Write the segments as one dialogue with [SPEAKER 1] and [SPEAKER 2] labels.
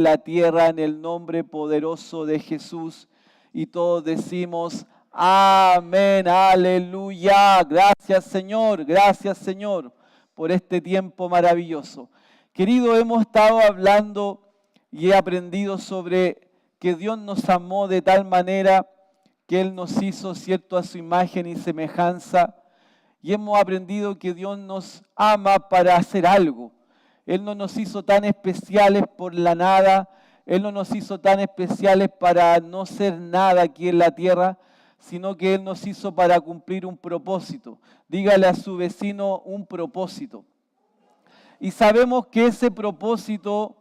[SPEAKER 1] la tierra en el nombre poderoso de Jesús. Y todos decimos, amén, aleluya. Gracias Señor, por este tiempo maravilloso. Querido, hemos estado hablando y he aprendido sobre que Dios nos amó de tal manera que Él nos hizo, cierto, a su imagen y semejanza. Y hemos aprendido que Dios nos ama para hacer algo. Él no nos hizo tan especiales por la nada. Él no nos hizo tan especiales para no ser nada aquí en la tierra, sino que Él nos hizo para cumplir un propósito. Dígale a su vecino un propósito. Y sabemos que ese propósito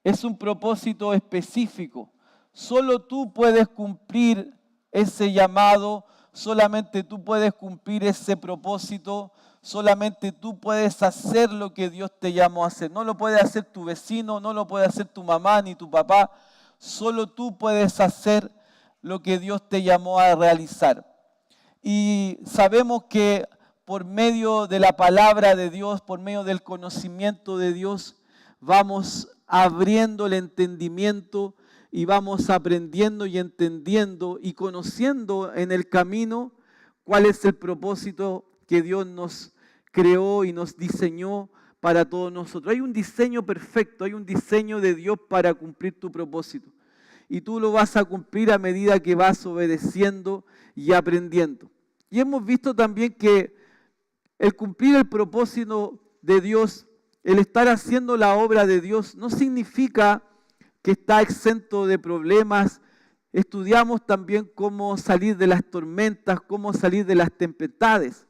[SPEAKER 1] es un propósito específico. Solo tú puedes cumplir ese llamado, solamente tú puedes cumplir ese propósito, solamente tú puedes hacer lo que Dios te llamó a hacer. No lo puede hacer tu vecino, no lo puede hacer tu mamá ni tu papá. Solo tú puedes hacer lo que Dios te llamó a realizar. Y sabemos que por medio de la palabra de Dios, por medio del conocimiento de Dios, vamos abriendo el entendimiento y vamos aprendiendo y entendiendo y conociendo en el camino cuál es el propósito que Dios nos creó y nos diseñó para todos nosotros. Hay un diseño perfecto, hay un diseño de Dios para cumplir tu propósito. Y tú lo vas a cumplir a medida que vas obedeciendo y aprendiendo. Y hemos visto también que el cumplir el propósito de Dios, el estar haciendo la obra de Dios, no significa que está exento de problemas. Estudiamos también cómo salir de las tormentas, cómo salir de las tempestades.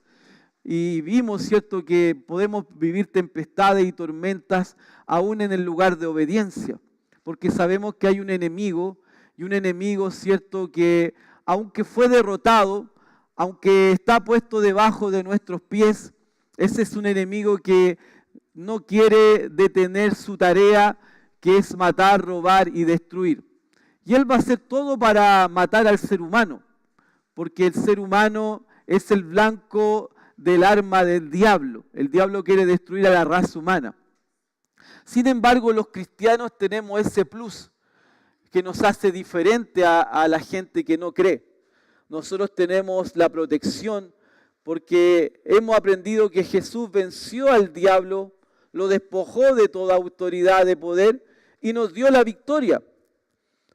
[SPEAKER 1] Y vimos, ¿cierto?, que podemos vivir tempestades y tormentas aún en el lugar de obediencia. Porque sabemos que hay un enemigo, y un enemigo, ¿cierto?, que aunque fue derrotado, aunque está puesto debajo de nuestros pies, ese es un enemigo que no quiere detener su tarea, que es matar, robar y destruir. Y él va a hacer todo para matar al ser humano, porque el ser humano es el blanco del arma del diablo. El diablo quiere destruir a la raza humana. Sin embargo, los cristianos tenemos ese plus que nos hace diferente a la gente que no cree. Nosotros tenemos la protección porque hemos aprendido que Jesús venció al diablo, lo despojó de toda autoridad de poder y nos dio la victoria.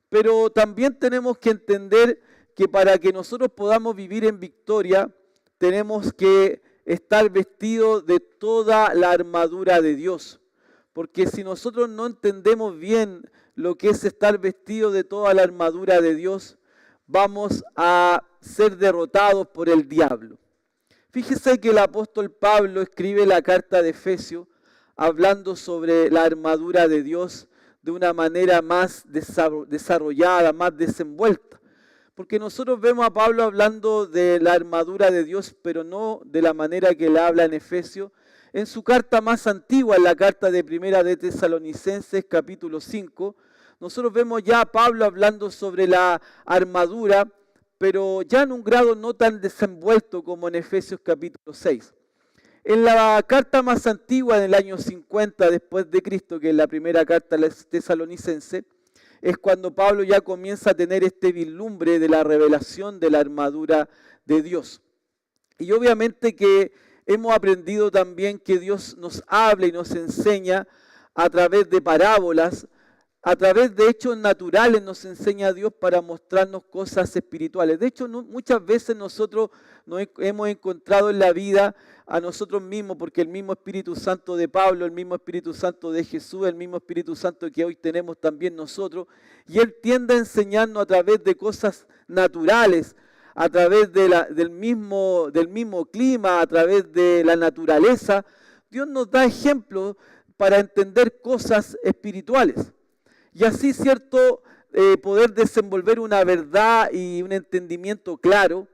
[SPEAKER 1] Pero también tenemos que entender que para que nosotros podamos vivir en victoria, tenemos que estar vestidos de toda la armadura de Dios. Porque si nosotros no entendemos bien lo que es estar vestido de toda la armadura de Dios, vamos a ser derrotados por el diablo. Fíjese que el apóstol Pablo escribe la carta de Efesios hablando sobre la armadura de Dios de una manera más desarrollada, más desenvuelta. Porque nosotros vemos a Pablo hablando de la armadura de Dios, pero no de la manera que él habla en Efesios. En su carta más antigua, en la carta de Primera de Tesalonicenses, capítulo 5, nosotros vemos ya a Pablo hablando sobre la armadura, pero ya en un grado no tan desenvuelto como en Efesios capítulo 6. En la carta más antigua del año 50 después de Cristo, que es la primera carta a los tesalonicenses, es cuando Pablo ya comienza a tener este vislumbre de la revelación de la armadura de Dios. Y obviamente que hemos aprendido también que Dios nos habla y nos enseña a través de parábolas, a través de hechos naturales nos enseña a Dios para mostrarnos cosas espirituales. De hecho, muchas veces nosotros nos hemos encontrado en la vida a nosotros mismos, porque el mismo Espíritu Santo de Pablo, el mismo Espíritu Santo de Jesús, el mismo Espíritu Santo que hoy tenemos también nosotros, y Él tiende a enseñarnos a través de cosas naturales, a través del mismo clima, a través de la naturaleza. Dios nos da ejemplos para entender cosas espirituales. Y así, ¿cierto?, poder desenvolver una verdad y un entendimiento claro.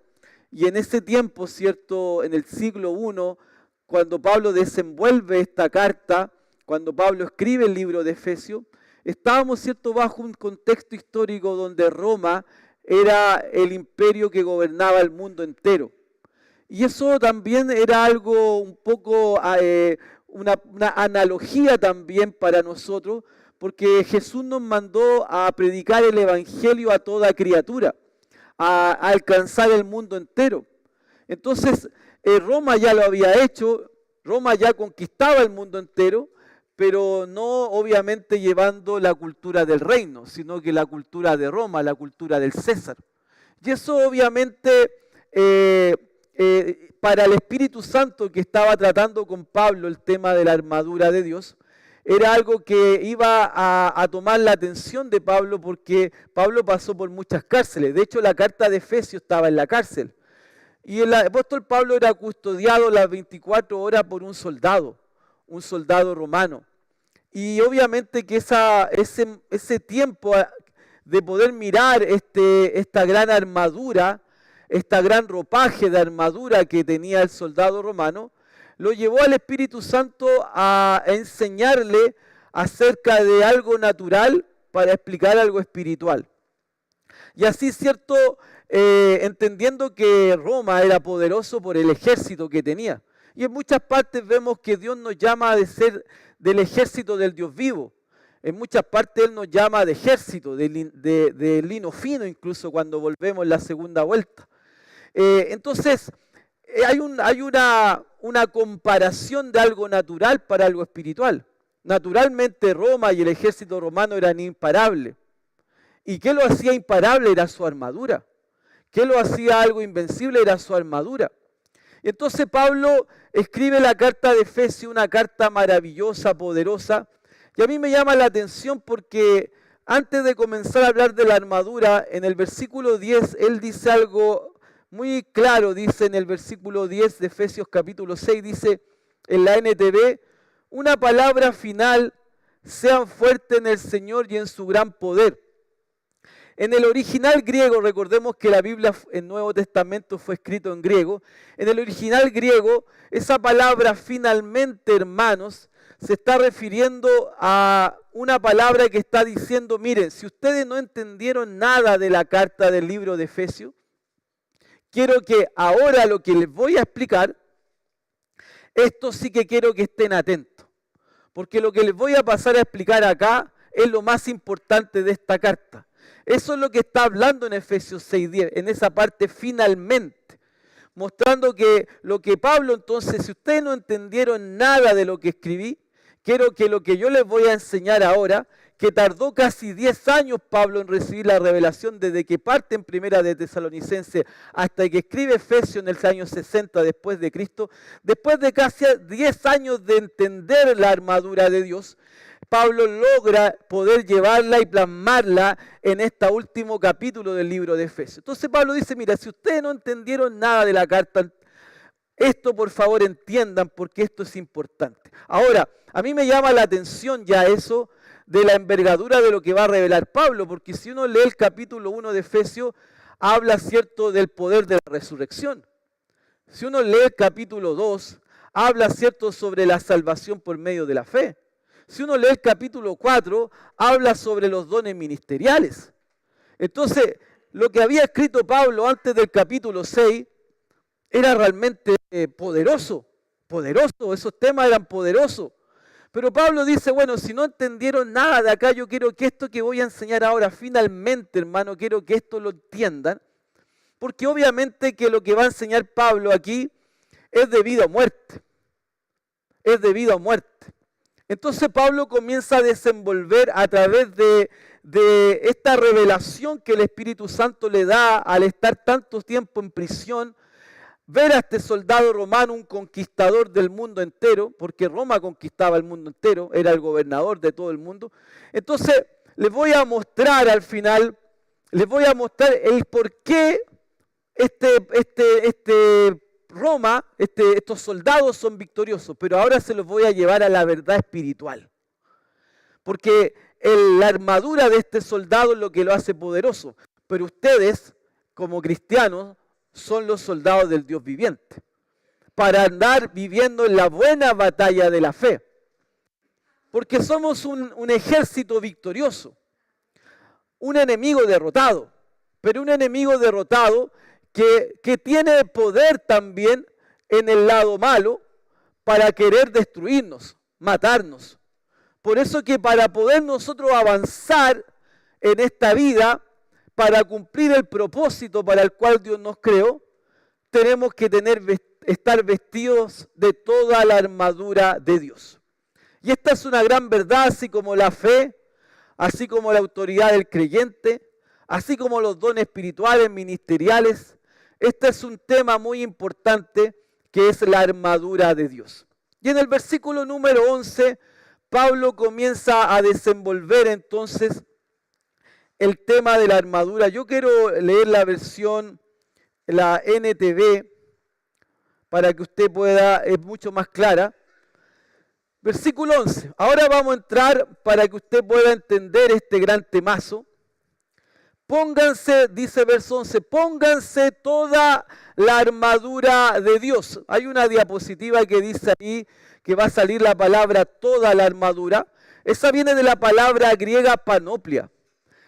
[SPEAKER 1] Y en ese tiempo, ¿cierto?, en el siglo I, cuando Pablo desenvuelve esta carta, cuando Pablo escribe el libro de Efesios, estábamos, ¿cierto?, bajo un contexto histórico donde Roma era el imperio que gobernaba el mundo entero. Y eso también era algo un poco, una analogía también para nosotros, porque Jesús nos mandó a predicar el evangelio a toda criatura, a alcanzar el mundo entero. Entonces, Roma ya lo había hecho, Roma ya conquistaba el mundo entero, pero no obviamente llevando la cultura del reino, sino que la cultura de Roma, la cultura del César. Y eso obviamente para el Espíritu Santo, que estaba tratando con Pablo el tema de la armadura de Dios, era algo que iba a tomar la atención de Pablo, porque Pablo pasó por muchas cárceles. De hecho, la carta de Efesios estaba en la cárcel. Y el apóstol Pablo era custodiado las 24 horas por un soldado romano. Y obviamente que ese tiempo de poder mirar esta gran armadura, esta gran ropaje de armadura que tenía el soldado romano, lo llevó al Espíritu Santo a enseñarle acerca de algo natural para explicar algo espiritual. Y así, cierto, entendiendo que Roma era poderoso por el ejército que tenía. Y en muchas partes vemos que Dios nos llama de ser del ejército del Dios vivo. En muchas partes Él nos llama de ejército, de lino fino, incluso cuando volvemos la segunda vuelta. Entonces, hay una comparación de algo natural para algo espiritual. Naturalmente Roma y el ejército romano eran imparables. ¿Y qué lo hacía imparable? Era su armadura. ¿Qué lo hacía algo invencible? Era su armadura. Entonces Pablo escribe la carta de Efesios, una carta maravillosa, poderosa. Y a mí me llama la atención porque antes de comenzar a hablar de la armadura, en el versículo 10, él dice algo muy claro. Dice en el versículo 10 de Efesios capítulo 6, dice en la NTV, una palabra final: sean fuertes en el Señor y en su gran poder. En el original griego, recordemos que la Biblia, el Nuevo Testamento fue escrito en griego. En el original griego, esa palabra finalmente, hermanos, se está refiriendo a una palabra que está diciendo, miren, si ustedes no entendieron nada de la carta del libro de Efesios, quiero que ahora lo que les voy a explicar, esto sí que quiero que estén atentos. Porque lo que les voy a pasar a explicar acá es lo más importante de esta carta. Eso es lo que está hablando en Efesios 6:10, en esa parte finalmente, mostrando que lo que Pablo, entonces, si ustedes no entendieron nada de lo que escribí, quiero que lo que yo les voy a enseñar ahora, que tardó casi 10 años Pablo en recibir la revelación desde que parte en primera de Tesalonicenses hasta que escribe Efesios en el año 60 después de Cristo, después de casi 10 años de entender la armadura de Dios, Pablo logra poder llevarla y plasmarla en este último capítulo del libro de Efesios. Entonces Pablo dice, mira, si ustedes no entendieron nada de la carta, esto por favor entiendan porque esto es importante. Ahora, a mí me llama la atención ya eso de la envergadura de lo que va a revelar Pablo, porque si uno lee el capítulo 1 de Efesios, habla, cierto, del poder de la resurrección. Si uno lee el capítulo 2, habla, cierto, sobre la salvación por medio de la fe. Si uno lee el capítulo 4, habla sobre los dones ministeriales. Entonces, lo que había escrito Pablo antes del capítulo 6 era realmente poderoso, esos temas eran poderosos. Pero Pablo dice, bueno, si no entendieron nada de acá, yo quiero que esto que voy a enseñar ahora, finalmente, hermano, quiero que esto lo entiendan. Porque obviamente que lo que va a enseñar Pablo aquí es de vida o muerte. Es de vida o muerte. Entonces Pablo comienza a desenvolver a través de esta revelación que el Espíritu Santo le da al estar tanto tiempo en prisión, ver a este soldado romano, un conquistador del mundo entero, porque Roma conquistaba el mundo entero, era el gobernador de todo el mundo. Entonces les voy a mostrar al final, les voy a mostrar el por qué Roma, estos soldados son victoriosos, pero ahora se los voy a llevar a la verdad espiritual. Porque la armadura de este soldado es lo que lo hace poderoso, pero ustedes, como cristianos, son los soldados del Dios viviente, para andar viviendo en la buena batalla de la fe. Porque somos un ejército victorioso, un enemigo derrotado, pero un enemigo derrotado que tiene poder también en el lado malo para querer destruirnos, matarnos. Por eso que para poder nosotros avanzar en esta vida, para cumplir el propósito para el cual Dios nos creó, tenemos que estar vestidos de toda la armadura de Dios. Y esta es una gran verdad, así como la fe, así como la autoridad del creyente, así como los dones espirituales, ministeriales. Este es un tema muy importante que es la armadura de Dios. Y en el versículo número 11, Pablo comienza a desenvolver entonces el tema de la armadura. Yo quiero leer la versión, la NTV, para que usted pueda, es mucho más clara. Versículo 11. Ahora vamos a entrar para que usted pueda entender este gran temazo. Pónganse, dice verso 11, pónganse toda la armadura de Dios. Hay una diapositiva que dice ahí que va a salir la palabra toda la armadura. Esa viene de la palabra griega panoplia.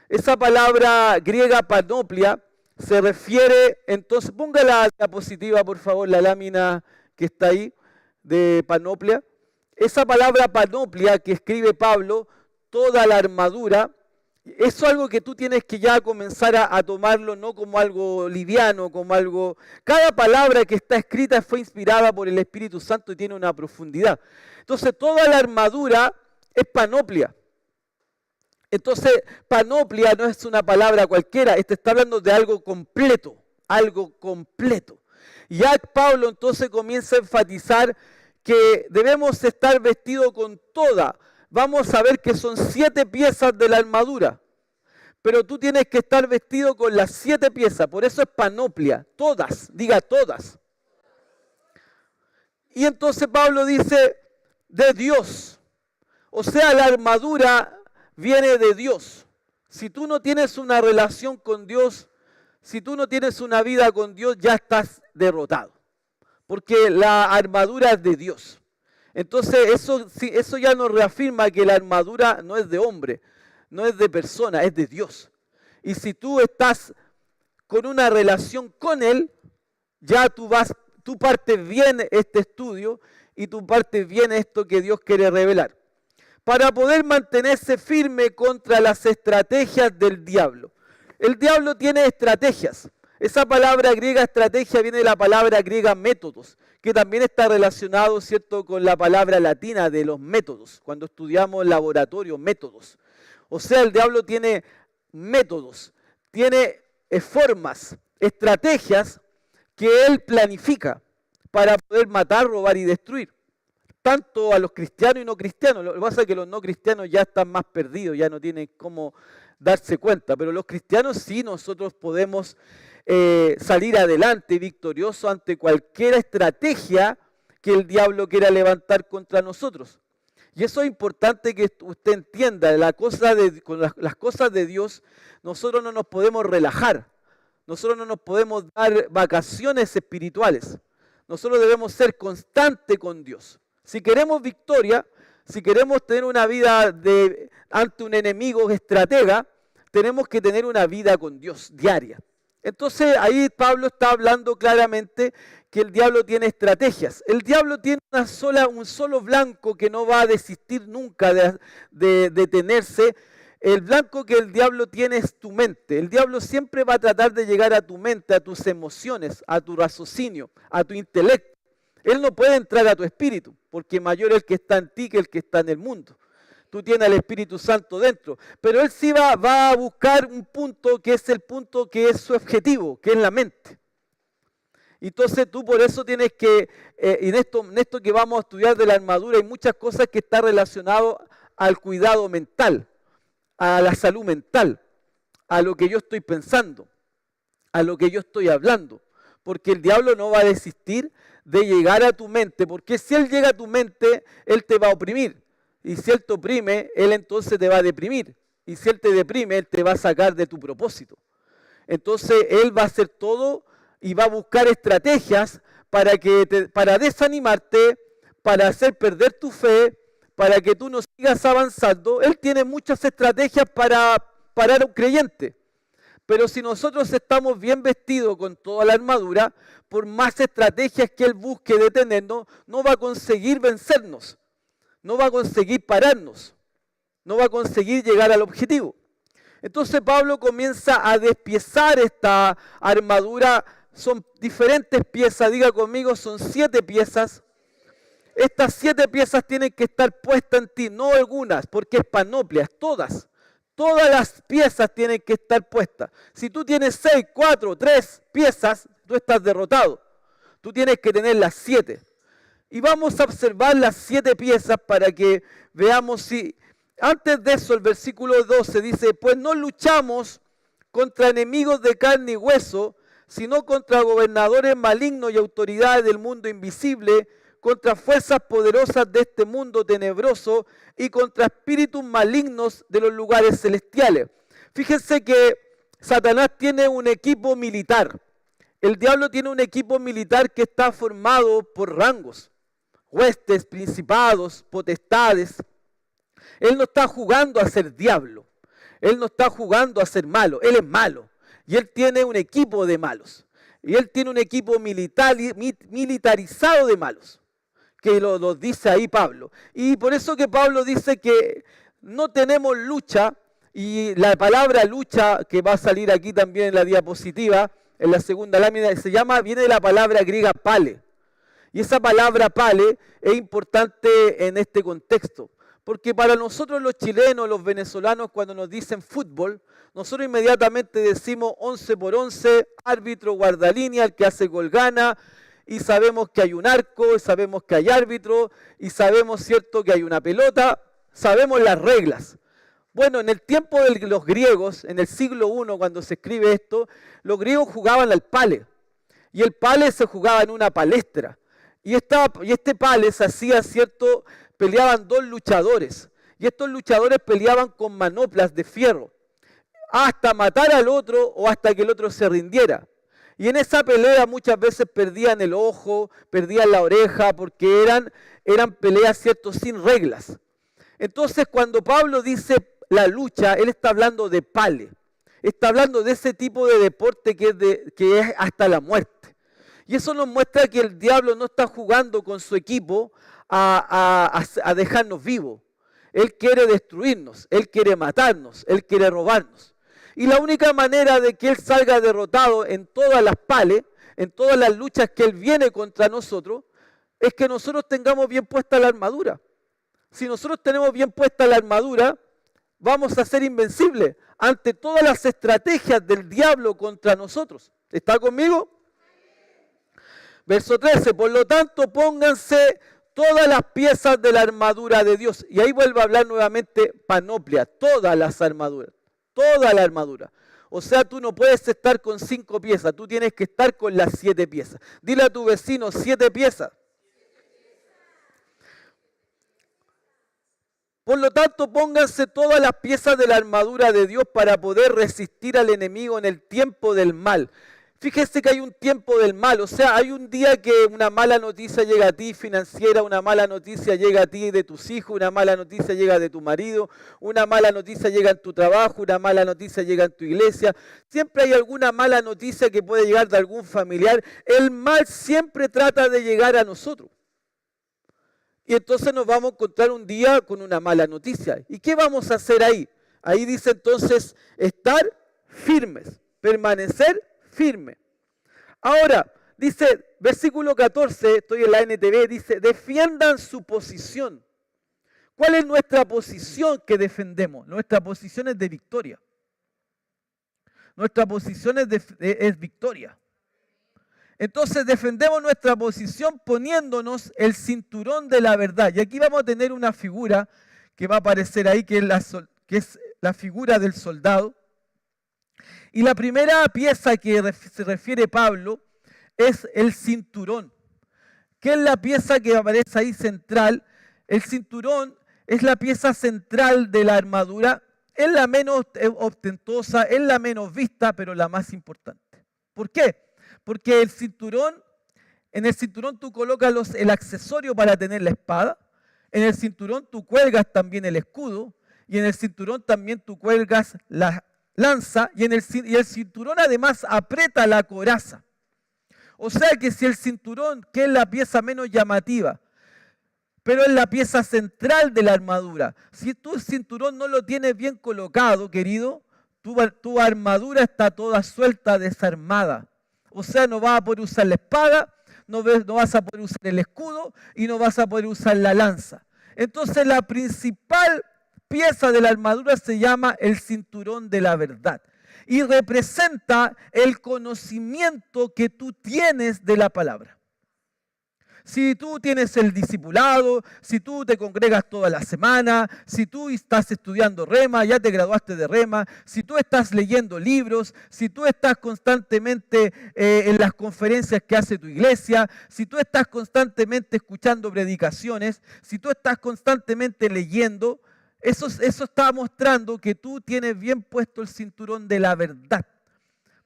[SPEAKER 1] Esa palabra griega panoplia se refiere, entonces, ponga la diapositiva por favor, la lámina que está ahí de panoplia. Esa palabra panoplia que escribe Pablo, toda la armadura, eso es algo que tú tienes que ya comenzar a tomarlo no como algo liviano, como algo... Cada palabra que está escrita fue inspirada por el Espíritu Santo y tiene una profundidad. Entonces, toda la armadura es panoplia. Entonces, panoplia no es una palabra cualquiera, está hablando de algo completo, algo completo. Y ya Pablo entonces comienza a enfatizar que debemos estar vestidos con toda. Vamos a ver que son 7 piezas de la armadura, pero tú tienes que estar vestido con las 7 piezas, por eso es panoplia, todas, diga todas. Y entonces Pablo dice, de Dios, o sea, la armadura viene de Dios. Si tú no tienes una relación con Dios, si tú no tienes una vida con Dios, ya estás derrotado. Porque la armadura es de Dios. Entonces eso ya nos reafirma que la armadura no es de hombre, no es de persona, es de Dios. Y si tú estás con una relación con Él, ya tú partes bien este estudio y tú partes bien esto que Dios quiere revelar. Para poder mantenerse firme contra las estrategias del diablo. El diablo tiene estrategias. Esa palabra griega estrategia viene de la palabra griega métodos, que también está relacionado, ¿cierto?, con la palabra latina de los métodos, cuando estudiamos laboratorio, métodos. O sea, el diablo tiene métodos, tiene formas, estrategias que él planifica para poder matar, robar y destruir. Tanto a los cristianos y no cristianos. Lo que pasa es que los no cristianos ya están más perdidos, ya no tienen cómo darse cuenta. Pero los cristianos sí, nosotros podemos salir adelante victorioso ante cualquier estrategia que el diablo quiera levantar contra nosotros. Y eso es importante que usted entienda. Con las cosas de Dios, nosotros no nos podemos relajar. Nosotros no nos podemos dar vacaciones espirituales. Nosotros debemos ser constantes con Dios. Si queremos victoria, si queremos tener una vida ante un enemigo estratega, tenemos que tener una vida con Dios diaria. Entonces ahí Pablo está hablando claramente que el diablo tiene estrategias. El diablo tiene un solo blanco que no va a desistir nunca de detenerse. El blanco que el diablo tiene es tu mente. El diablo siempre va a tratar de llegar a tu mente, a tus emociones, a tu raciocinio, a tu intelecto. Él no puede entrar a tu espíritu, porque mayor es el que está en ti que el que está en el mundo. Tú tienes al Espíritu Santo dentro, pero él sí va a buscar un punto que es el punto que es su objetivo, que es la mente. Entonces tú por eso tienes que, en esto que vamos a estudiar de la armadura, hay muchas cosas que están relacionadas al cuidado mental, a la salud mental, a lo que yo estoy pensando, a lo que yo estoy hablando. Porque el diablo no va a desistir de llegar a tu mente, porque si él llega a tu mente, él te va a oprimir. Y si él te oprime, él entonces te va a deprimir. Y si él te deprime, él te va a sacar de tu propósito. Entonces él va a hacer todo y va a buscar estrategias para desanimarte, para hacer perder tu fe, para que tú no sigas avanzando. Él tiene muchas estrategias para parar a un creyente. Pero si nosotros estamos bien vestidos con toda la armadura, por más estrategias que él busque detenernos, no va a conseguir vencernos, no va a conseguir pararnos. no va a conseguir llegar al objetivo. Entonces Pablo comienza a despiezar esta armadura. Son diferentes piezas, diga conmigo, son 7 piezas. Estas 7 piezas tienen que estar puestas en ti, no algunas, porque es panoplia, todas. Todas las piezas tienen que estar puestas. Si tú tienes 6, 4, 3 piezas, tú estás derrotado. Tú tienes que tener las 7. Y vamos a observar las 7 piezas para que veamos si... Antes de eso, el versículo 12 dice, pues no luchamos contra enemigos de carne y hueso, sino contra gobernadores malignos y autoridades del mundo invisible, contra fuerzas poderosas de este mundo tenebroso y contra espíritus malignos de los lugares celestiales. Fíjense que Satanás tiene un equipo militar. El diablo tiene un equipo militar que está formado por rangos, huestes, principados, potestades. Él no está jugando a ser diablo. Él no está jugando a ser malo. Él es malo. Y él tiene un equipo de malos. Y él tiene un equipo militarizado de malos. Que lo dice ahí Pablo. Y por eso que Pablo dice que no tenemos lucha. Y la palabra lucha, que va a salir aquí también en la diapositiva, en la segunda lámina, viene de la palabra griega pale. Y esa palabra pale es importante en este contexto. Porque para nosotros los chilenos, los venezolanos, cuando nos dicen fútbol, nosotros inmediatamente decimos 11 por 11, árbitro, guardalínea, el que hace gol gana, y sabemos que hay un arco, sabemos que hay árbitro, y sabemos, cierto, que hay una pelota, sabemos las reglas. Bueno, en el tiempo de los griegos, en el siglo I, cuando se escribe esto, los griegos jugaban al pale, y el pale se jugaba en una palestra, y este pale se hacía, cierto, peleaban 2 luchadores, y estos luchadores peleaban con manoplas de fierro, hasta matar al otro o hasta que el otro se rindiera. Y en esa pelea muchas veces perdían el ojo, perdían la oreja, porque eran peleas, cierto, sin reglas. Entonces cuando Pablo dice la lucha, él está hablando de pale, está hablando de ese tipo de deporte que es hasta la muerte. Y eso nos muestra que el diablo no está jugando con su equipo a dejarnos vivos. Él quiere destruirnos, Él quiere matarnos, Él quiere robarnos. Y la única manera de que Él salga derrotado en todas las pales, en todas las luchas que Él viene contra nosotros, es que nosotros tengamos bien puesta la armadura. Si nosotros tenemos bien puesta la armadura, vamos a ser invencibles ante todas las estrategias del diablo contra nosotros. ¿Está conmigo? Verso 13, por lo tanto pónganse todas las piezas de la armadura de Dios. Y ahí vuelve a hablar nuevamente panoplia, todas las armaduras, toda la armadura. O sea, tú no puedes estar con 5 piezas, tú tienes que estar con las 7 piezas. Dile a tu vecino, 7 piezas. Por lo tanto, pónganse todas las piezas de la armadura de Dios para poder resistir al enemigo en el tiempo del mal. Fíjese que hay un tiempo del mal, o sea, hay un día que una mala noticia llega a ti financiera, una mala noticia llega a ti de tus hijos, una mala noticia llega de tu marido, una mala noticia llega en tu trabajo, una mala noticia llega en tu iglesia. Siempre hay alguna mala noticia que puede llegar de algún familiar. El mal siempre trata de llegar a nosotros. Y entonces nos vamos a encontrar un día con una mala noticia. ¿Y qué vamos a hacer ahí? Ahí dice entonces estar firmes, permanecer firme. Ahora, dice, versículo 14, estoy en la NTV, dice, defiendan su posición. ¿Cuál es nuestra posición que defendemos? Nuestra posición es de victoria. Nuestra posición es victoria. Entonces defendemos nuestra posición poniéndonos el cinturón de la verdad. Y aquí vamos a tener una figura que va a aparecer ahí, que es la figura del soldado. Y la primera pieza que se refiere Pablo es el cinturón, que es la pieza que aparece ahí central. El cinturón es la pieza central de la armadura, es la menos ostentosa, es la menos vista, pero la más importante. ¿Por qué? Porque en el cinturón tú colocas el accesorio para tener la espada, en el cinturón tú cuelgas también el escudo, y en el cinturón también tú cuelgas la lanza, y el cinturón además aprieta la coraza. O sea que si el cinturón, que es la pieza menos llamativa, pero es la pieza central de la armadura. Si tu cinturón no lo tienes bien colocado, querido, tu armadura está toda suelta, desarmada. O sea, no vas a poder usar la espada, no vas a poder usar el escudo y no vas a poder usar la lanza. Entonces la principal pieza de la armadura se llama el cinturón de la verdad y representa el conocimiento que tú tienes de la palabra. Si tú tienes el discipulado, si tú te congregas toda la semana, si tú estás estudiando Rema, ya te graduaste de Rema, si tú estás leyendo libros, si tú estás constantemente en las conferencias que hace tu iglesia, si tú estás constantemente escuchando predicaciones, si tú estás constantemente leyendo, eso está mostrando que tú tienes bien puesto el cinturón de la verdad,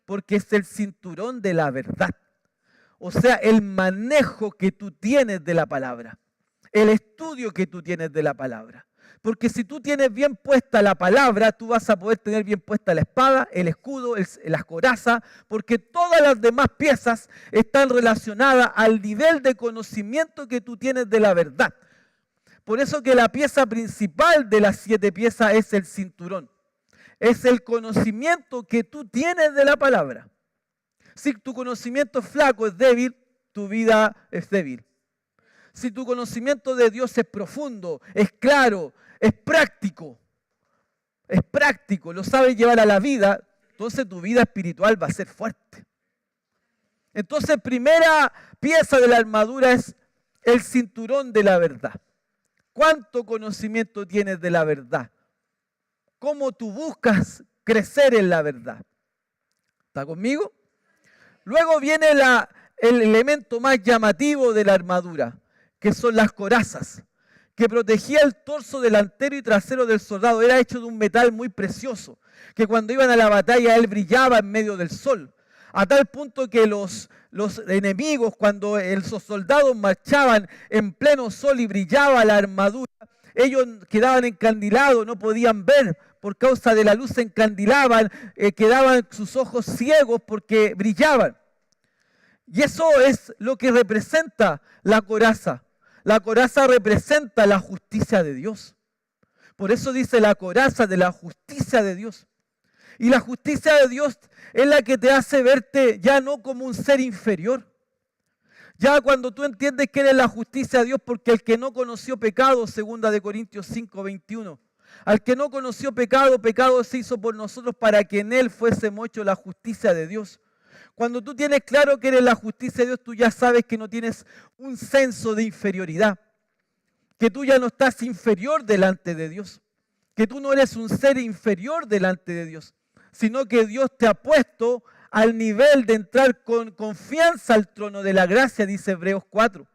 [SPEAKER 1] porque es el cinturón de la verdad. O sea, el manejo que tú tienes de la palabra, el estudio que tú tienes de la palabra. Porque si tú tienes bien puesta la palabra, tú vas a poder tener bien puesta la espada, el escudo, la coraza, porque todas las demás piezas están relacionadas al nivel de conocimiento que tú tienes de la verdad. Por eso que la pieza principal de las 7 piezas es el cinturón. Es el conocimiento que tú tienes de la palabra. Si tu conocimiento es flaco, es débil, tu vida es débil. Si tu conocimiento de Dios es profundo, es claro, es práctico, lo sabes llevar a la vida, entonces tu vida espiritual va a ser fuerte. Entonces, primera pieza de la armadura es el cinturón de la verdad. ¿Cuánto conocimiento tienes de la verdad? ¿Cómo tú buscas crecer en la verdad? ¿Está conmigo? Luego viene el elemento más llamativo de la armadura, que son las corazas, que protegía el torso delantero y trasero del soldado. Era hecho de un metal muy precioso, que cuando iban a la batalla él brillaba en medio del sol, a tal punto que los enemigos, cuando esos soldados marchaban en pleno sol y brillaba la armadura, ellos quedaban encandilados, no podían ver. Por causa de la luz se encandilaban, quedaban sus ojos ciegos porque brillaban. Y eso es lo que representa la coraza. La coraza representa la justicia de Dios. Por eso dice la coraza de la justicia de Dios. Y la justicia de Dios es la que te hace verte ya no como un ser inferior. Ya cuando tú entiendes que eres la justicia de Dios, porque el que no conoció pecado, 2 Corintios 5:21, al que no conoció pecado, pecado se hizo por nosotros para que en él fuésemos hechos la justicia de Dios. Cuando tú tienes claro que eres la justicia de Dios, tú ya sabes que no tienes un senso de inferioridad, que tú ya no estás inferior delante de Dios, que tú no eres un ser inferior delante de Dios, sino que Dios te ha puesto al nivel de entrar con confianza al trono de la gracia, dice Hebreos 4.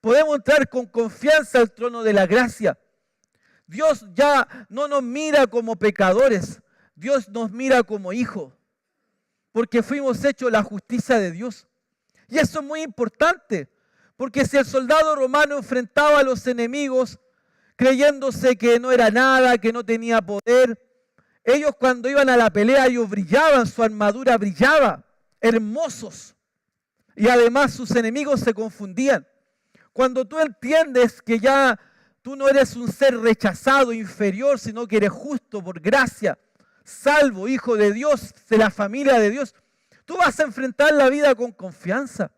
[SPEAKER 1] Podemos entrar con confianza al trono de la gracia. Dios ya no nos mira como pecadores, Dios nos mira como hijos, porque fuimos hechos la justicia de Dios. Y eso es muy importante, porque si el soldado romano enfrentaba a los enemigos creyéndose que no era nada, que no tenía poder, ellos cuando iban a la pelea, ellos brillaban, su armadura brillaba, hermosos. Y además sus enemigos se confundían. Cuando tú entiendes que ya tú no eres un ser rechazado, inferior, sino que eres justo por gracia, salvo, hijo de Dios, de la familia de Dios, tú vas a enfrentar la vida con confianza.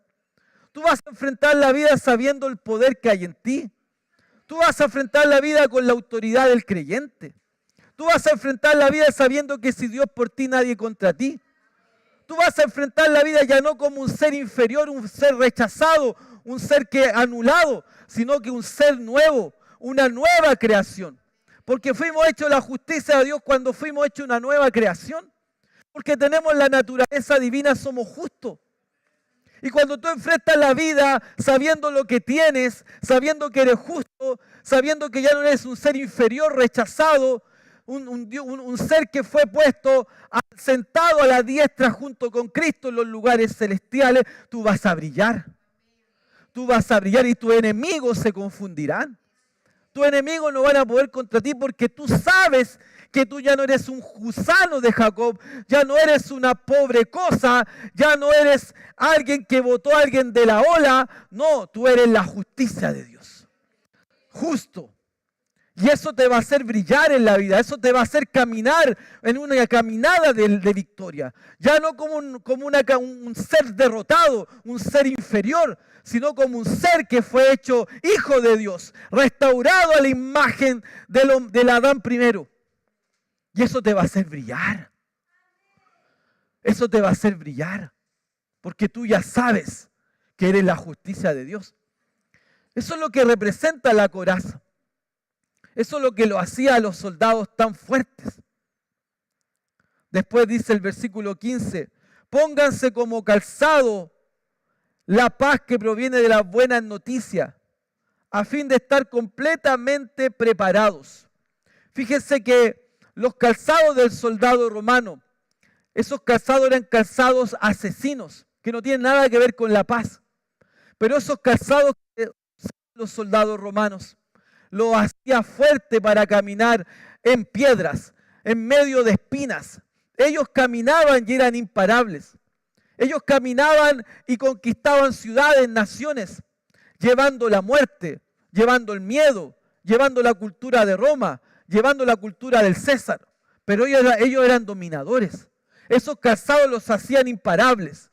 [SPEAKER 1] Tú vas a enfrentar la vida sabiendo el poder que hay en ti. Tú vas a enfrentar la vida con la autoridad del creyente. Tú vas a enfrentar la vida sabiendo que si Dios por ti, nadie contra ti. Tú vas a enfrentar la vida ya no como un ser inferior, un ser rechazado, un ser que anulado, sino que un ser nuevo, una nueva creación. Porque fuimos hechos la justicia de Dios cuando fuimos hechos una nueva creación. Porque tenemos la naturaleza divina, somos justos. Y cuando tú enfrentas la vida sabiendo lo que tienes, sabiendo que eres justo, sabiendo que ya no eres un ser inferior, rechazado, un ser que fue puesto sentado a la diestra junto con Cristo en los lugares celestiales, tú vas a brillar. Tú vas a brillar y tus enemigos se confundirán. Tus enemigos no van a poder contra ti porque tú sabes que tú ya no eres un gusano de Jacob, ya no eres una pobre cosa, ya no eres alguien que botó a alguien de la ola, no, tú eres la justicia de Dios. justo. Y eso te va a hacer brillar en la vida, eso te va a hacer caminar en una caminada de victoria. Ya no como un ser derrotado, un ser inferior, sino como un ser que fue hecho hijo de Dios, restaurado a la imagen del Adán primero. Y eso te va a hacer brillar. Eso te va a hacer brillar, porque tú ya sabes que eres la justicia de Dios. Eso es lo que representa la coraza. Eso es lo que lo hacía a los soldados tan fuertes. Después dice el versículo 15, pónganse como calzado la paz que proviene de las buenas noticias, a fin de estar completamente preparados. Fíjense que los calzados del soldado romano, esos calzados eran calzados asesinos, que no tienen nada que ver con la paz. Pero esos calzados que usaban los soldados romanos lo hacía fuerte para caminar en piedras, en medio de espinas. Ellos caminaban y eran imparables. Ellos caminaban y conquistaban ciudades, naciones, llevando la muerte, llevando el miedo, llevando la cultura de Roma, llevando la cultura del César. Pero ellos eran dominadores. Esos calzados los hacían imparables.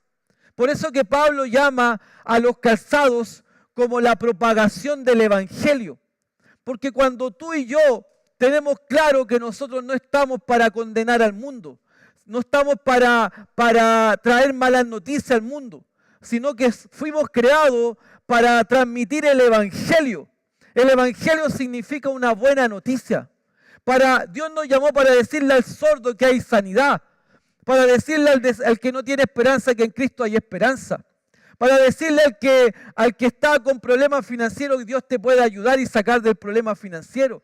[SPEAKER 1] Por eso que Pablo llama a los calzados como la propagación del Evangelio. Porque cuando tú y yo tenemos claro que nosotros no estamos para condenar al mundo, no estamos para traer malas noticias al mundo, sino que fuimos creados para transmitir el Evangelio. El Evangelio significa una buena noticia. Dios nos llamó para decirle al sordo que hay sanidad, para decirle al que no tiene esperanza que en Cristo hay esperanza. Para decirle al que está con problemas financieros que Dios te puede ayudar y sacar del problema financiero.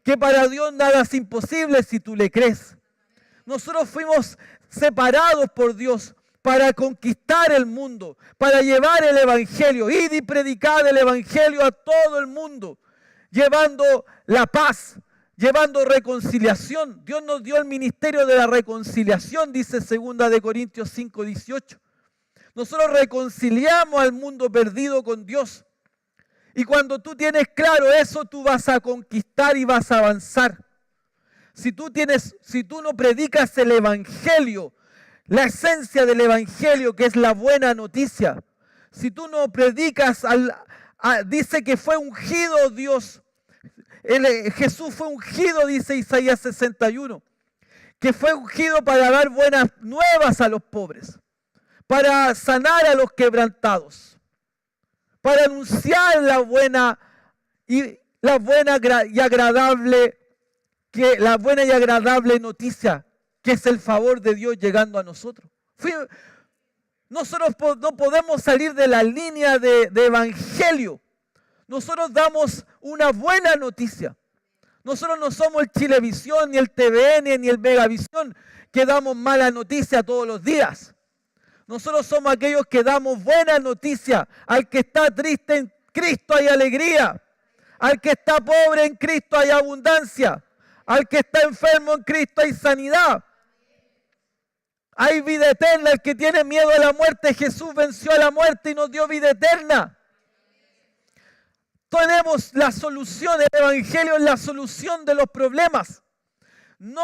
[SPEAKER 1] Que para Dios nada es imposible si tú le crees. Nosotros fuimos separados por Dios para conquistar el mundo, para llevar el Evangelio, ir y predicar el Evangelio a todo el mundo, llevando la paz, llevando reconciliación. Dios nos dio el ministerio de la reconciliación, dice 2 Corintios 5:18. Nosotros reconciliamos al mundo perdido con Dios. Y cuando tú tienes claro eso, tú vas a conquistar y vas a avanzar. Si tú no predicas el Evangelio, la esencia del Evangelio, que es la buena noticia, si tú no predicas, dice que fue ungido Dios. Jesús fue ungido, dice Isaías 61, que fue ungido para dar buenas nuevas a los pobres, para sanar a los quebrantados, para anunciar la buena y agradable noticia, que es el favor de Dios llegando a nosotros. Nosotros no podemos salir de la línea de evangelio. Nosotros damos una buena noticia. Nosotros no somos el Chilevisión, ni el TVN, ni el Megavisión, que damos mala noticia todos los días. Nosotros somos aquellos que damos buena noticia. Al que está triste en Cristo hay alegría. Al que está pobre en Cristo hay abundancia. Al que está enfermo en Cristo hay sanidad. Hay vida eterna. El que tiene miedo a la muerte, Jesús venció a la muerte y nos dio vida eterna. Tenemos la solución. El Evangelio es la solución de los problemas. No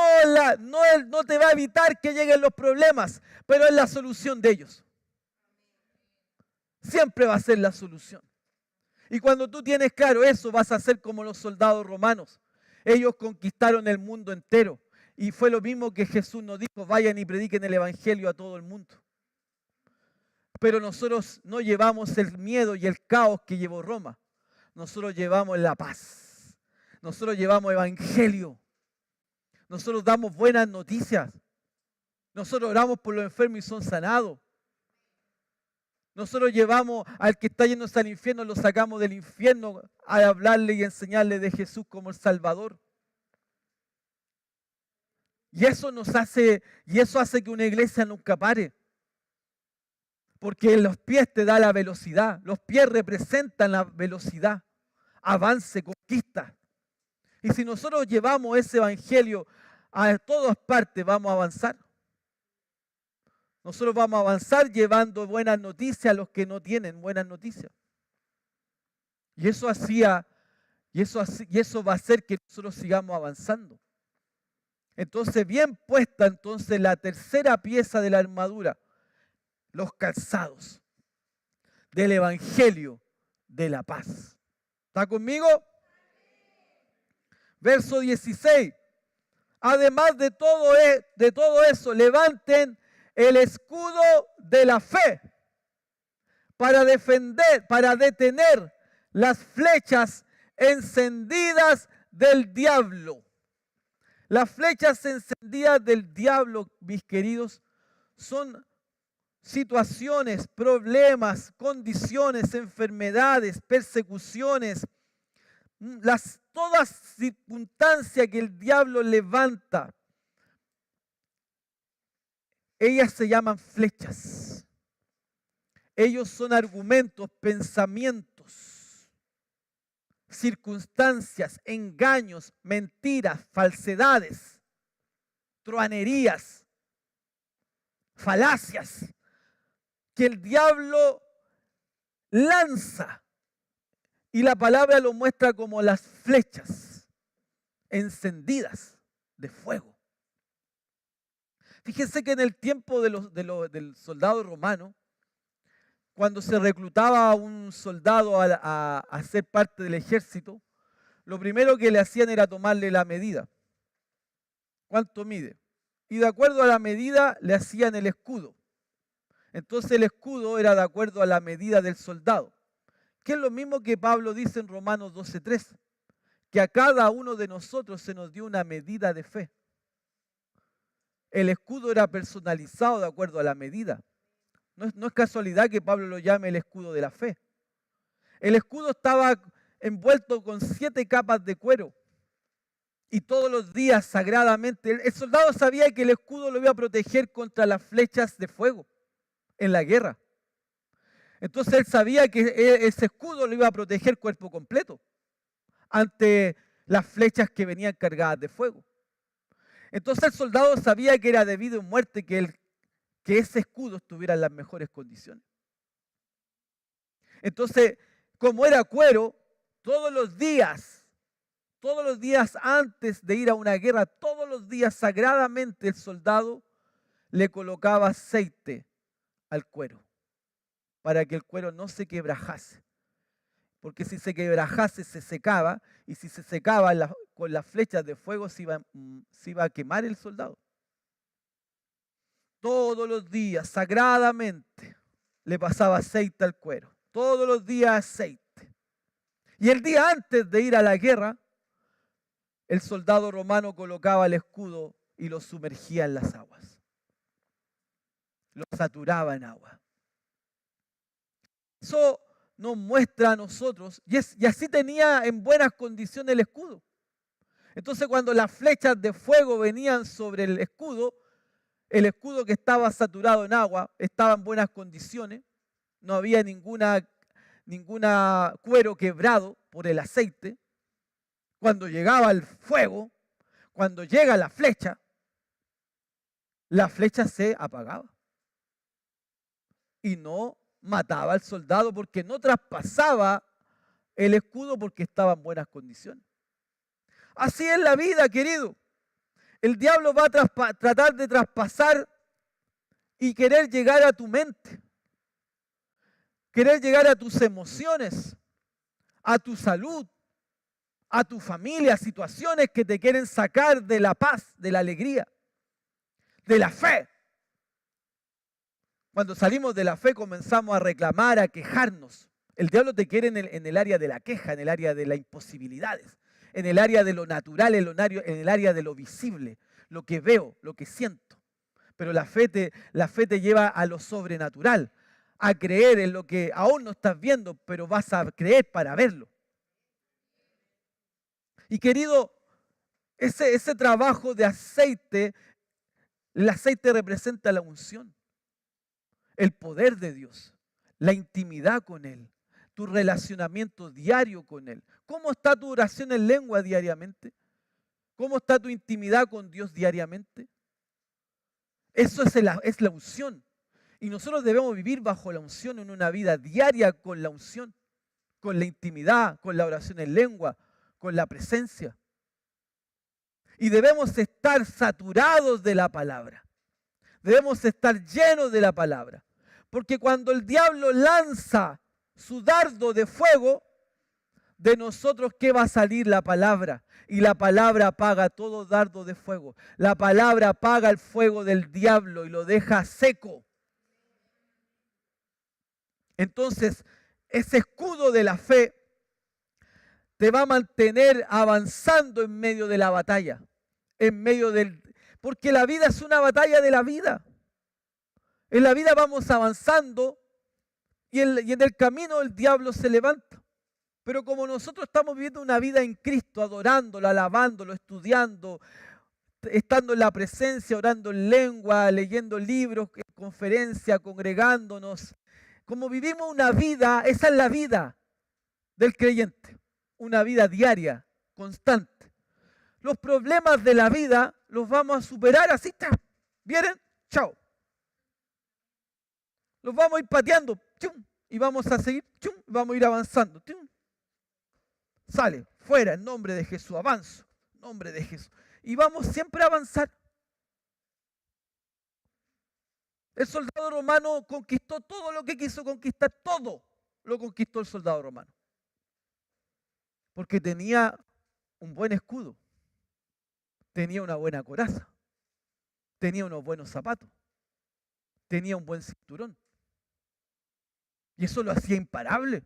[SPEAKER 1] te va a evitar que lleguen los problemas, pero es la solución de ellos. Siempre va a ser la solución. Y cuando tú tienes claro eso, vas a ser como los soldados romanos. Ellos conquistaron el mundo entero. Y fue lo mismo que Jesús nos dijo: vayan y prediquen el Evangelio a todo el mundo. Pero nosotros no llevamos el miedo y el caos que llevó Roma. Nosotros llevamos la paz. Nosotros llevamos Evangelio. Nosotros damos buenas noticias. Nosotros oramos por los enfermos y son sanados. Nosotros llevamos al que está yéndose al infierno, lo sacamos del infierno a hablarle y enseñarle de Jesús como el Salvador. Y eso hace que una iglesia nunca pare. Porque los pies te da la velocidad. Los pies representan la velocidad. Avance, conquista. Y si nosotros llevamos ese evangelio a todas partes, vamos a avanzar. Nosotros vamos a avanzar llevando buenas noticias a los que no tienen buenas noticias. Y eso hacía Y eso va a hacer que nosotros sigamos avanzando. Entonces, bien puesta entonces la tercera pieza de la armadura, los calzados del Evangelio de la paz. ¿Está conmigo? Verso 16. Además de todo eso, levanten el escudo de la fe para detener las flechas encendidas del diablo. Las flechas encendidas del diablo, mis queridos, son situaciones, problemas, condiciones, enfermedades, persecuciones, toda circunstancia que el diablo levanta. Ellas se llaman flechas. Ellos son argumentos, pensamientos, circunstancias, engaños, mentiras, falsedades, truhanerías, falacias que el diablo lanza. Y la palabra lo muestra como las flechas encendidas de fuego. Fíjense que en el tiempo del soldado romano, cuando se reclutaba a un soldado a ser parte del ejército, lo primero que le hacían era tomarle la medida. ¿Cuánto mide? Y de acuerdo a la medida le hacían el escudo. Entonces el escudo era de acuerdo a la medida del soldado. Que es lo mismo que Pablo dice en Romanos 12:3, que a cada uno de nosotros se nos dio una medida de fe. El escudo era personalizado de acuerdo a la medida. No es casualidad que Pablo lo llame el escudo de la fe. El escudo estaba envuelto con 7 capas de cuero. Y todos los días, sagradamente, el soldado sabía que el escudo lo iba a proteger contra las flechas de fuego en la guerra. Entonces él sabía que ese escudo lo iba a proteger cuerpo completo ante las flechas que venían cargadas de fuego. Entonces el soldado sabía que era debido a muerte que ese escudo estuviera en las mejores condiciones. Entonces, como era cuero, todos los días antes de ir a una guerra, todos los días sagradamente el soldado le colocaba aceite al cuero para que el cuero no se quebrajase. Porque si se quebrajase se secaba, y si se secaba con las flechas de fuego se iba a quemar el soldado. Todos los días, sagradamente, le pasaba aceite al cuero. Todos los días aceite. Y el día antes de ir a la guerra, el soldado romano colocaba el escudo y lo sumergía en las aguas. Lo saturaba en agua. Eso nos muestra a nosotros, y así tenía en buenas condiciones el escudo. Entonces cuando las flechas de fuego venían sobre el escudo que estaba saturado en agua, estaba en buenas condiciones, no había ninguna cuero quebrado por el aceite. Cuando llegaba el fuego, cuando llega la flecha se apagaba. Y no mataba al soldado porque no traspasaba el escudo porque estaba en buenas condiciones. Así es la vida, querido. El diablo va a tratar de traspasar y querer llegar a tu mente, querer llegar a tus emociones, a tu salud, a tu familia, situaciones que te quieren sacar de la paz, de la alegría, de la fe. Cuando salimos de la fe comenzamos a reclamar, a quejarnos. El diablo te quiere en el área de la queja, en el área de las imposibilidades, en el área de lo natural, en el área de lo visible, lo que veo, lo que siento. Pero la fe te lleva a lo sobrenatural, a creer en lo que aún no estás viendo, pero vas a creer para verlo. Y querido, ese trabajo de aceite, el aceite representa la unción, el poder de Dios, la intimidad con Él, tu relacionamiento diario con Él. ¿Cómo está tu oración en lengua diariamente? ¿Cómo está tu intimidad con Dios diariamente? Eso es la unción. Y nosotros debemos vivir bajo la unción, en una vida diaria con la unción, con la intimidad, con la oración en lengua, con la presencia. Y debemos estar saturados de la palabra. Debemos estar llenos de la palabra. Porque cuando el diablo lanza su dardo de fuego, de nosotros, ¿qué va a salir? La palabra. Y la palabra apaga todo dardo de fuego. La palabra apaga el fuego del diablo y lo deja seco. Entonces, ese escudo de la fe te va a mantener avanzando en medio de la batalla. Porque la vida es una batalla de la vida. En la vida vamos avanzando y en el camino el diablo se levanta. Pero como nosotros estamos viviendo una vida en Cristo, adorándolo, alabándolo, estudiando, estando en la presencia, orando en lengua, leyendo libros, conferencias, congregándonos. Como vivimos una vida, esa es la vida del creyente. Una vida diaria, constante. Los problemas de la vida los vamos a superar así. ¿Vienen? Chao. Los vamos a ir pateando. ¡Chum! Y vamos a seguir. ¡Chum! Y vamos a ir avanzando. ¡Chum! Sale, fuera, en nombre de Jesús, avanzo, en nombre de Jesús. Y vamos siempre a avanzar. El soldado romano conquistó todo lo que quiso conquistar, todo lo conquistó el soldado romano. Porque tenía un buen escudo, tenía una buena coraza, tenía unos buenos zapatos, tenía un buen cinturón. Y eso lo hacía imparable.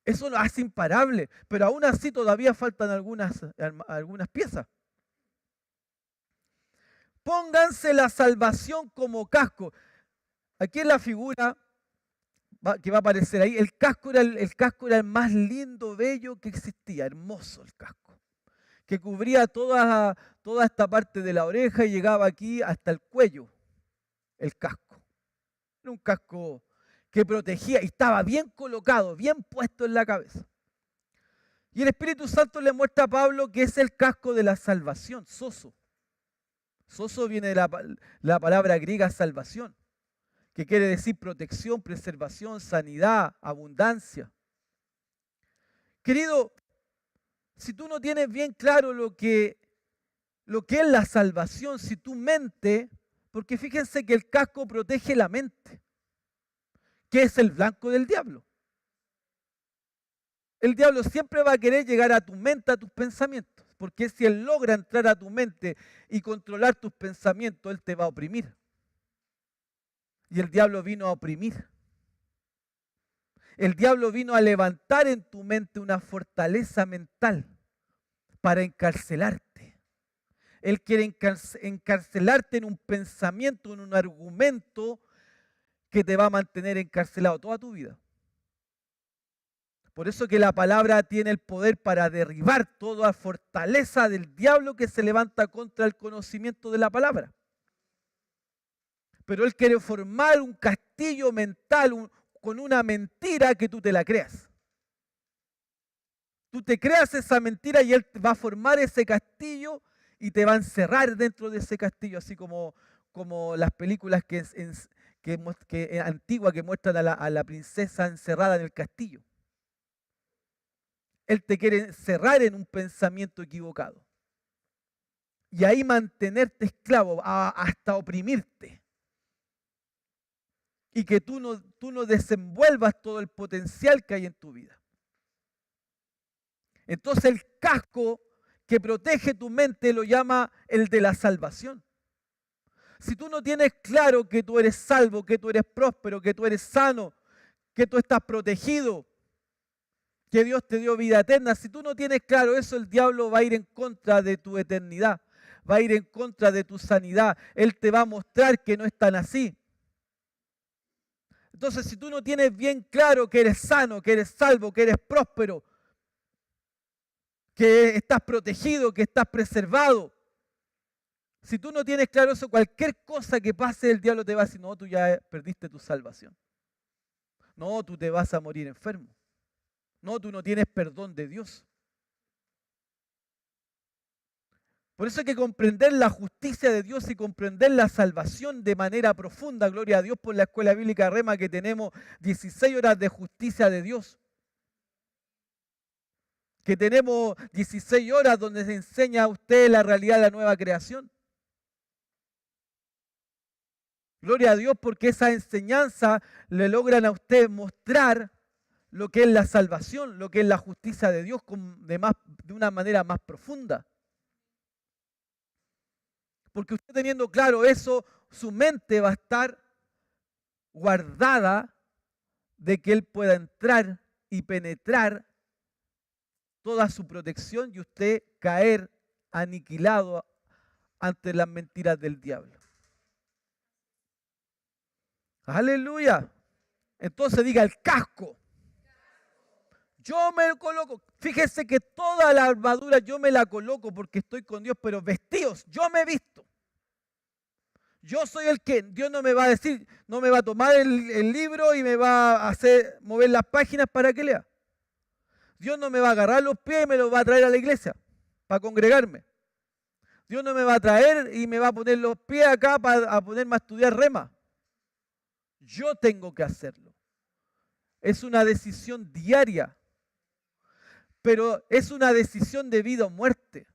[SPEAKER 1] Eso lo hace imparable, pero aún así todavía faltan algunas piezas. Pónganse la salvación como casco. Aquí en la figura que va a aparecer ahí, el casco era el más lindo, bello que existía, hermoso el casco, que cubría toda esta parte de la oreja y llegaba aquí hasta el cuello, el casco. Era un casco que protegía y estaba bien colocado, bien puesto en la cabeza. Y el Espíritu Santo le muestra a Pablo que es el casco de la salvación, soso. Soso viene de la palabra griega salvación, que quiere decir protección, preservación, sanidad, abundancia. Querido, si tú no tienes bien claro lo que es la salvación, si tu mente, porque fíjense que el casco protege la mente, que es el blanco del diablo. El diablo siempre va a querer llegar a tu mente, a tus pensamientos, porque si él logra entrar a tu mente y controlar tus pensamientos, él te va a oprimir. Y el diablo vino a oprimir. El diablo vino a levantar en tu mente una fortaleza mental para encarcelarte. Él quiere encarcelarte en un pensamiento, en un argumento que te va a mantener encarcelado toda tu vida. Por eso que la palabra tiene el poder para derribar toda fortaleza del diablo que se levanta contra el conocimiento de la palabra. Pero él quiere formar un castillo mental con una mentira que tú te la creas. Tú te creas esa mentira y él va a formar ese castillo y te va a encerrar dentro de ese castillo, así como las películas antiguas que muestran a la princesa encerrada en el castillo. Él te quiere encerrar en un pensamiento equivocado. Y ahí mantenerte esclavo hasta oprimirte. Y que tú no desenvuelvas todo el potencial que hay en tu vida. Entonces el casco que protege tu mente lo llama el de la salvación. Si tú no tienes claro que tú eres salvo, que tú eres próspero, que tú eres sano, que tú estás protegido, que Dios te dio vida eterna, si tú no tienes claro eso, el diablo va a ir en contra de tu eternidad, va a ir en contra de tu sanidad. Él te va a mostrar que no es tan así. Entonces, si tú no tienes bien claro que eres sano, que eres salvo, que eres próspero, que estás protegido, que estás preservado, si tú no tienes claro eso, cualquier cosa que pase, el diablo te va a decir, no, tú ya perdiste tu salvación. No, tú te vas a morir enfermo. No, tú no tienes perdón de Dios. Por eso hay que comprender la justicia de Dios y comprender la salvación de manera profunda. Gloria a Dios por la Escuela Bíblica Rema, que tenemos 16 horas de justicia de Dios. Que tenemos 16 horas donde se enseña a usted la realidad de la nueva creación. Gloria a Dios porque esa enseñanza le logran a usted mostrar lo que es la salvación, lo que es la justicia de Dios de una manera más profunda. Porque usted teniendo claro eso, su mente va a estar guardada de que Él pueda entrar y penetrar toda su protección y usted caer aniquilado ante las mentiras del diablo. Aleluya. Entonces diga el casco. Yo me coloco. Fíjese que toda la armadura yo me la coloco porque estoy con Dios, pero vestidos, yo me he visto. Yo soy el que Dios no me va a decir, no me va a tomar el libro y me va a hacer mover las páginas para que lea. Dios no me va a agarrar los pies y me los va a traer a la iglesia para congregarme. Dios no me va a traer y me va a poner los pies acá para ponerme a estudiar rema. Yo tengo que hacerlo. Es una decisión diaria, pero es una decisión de vida o muerte,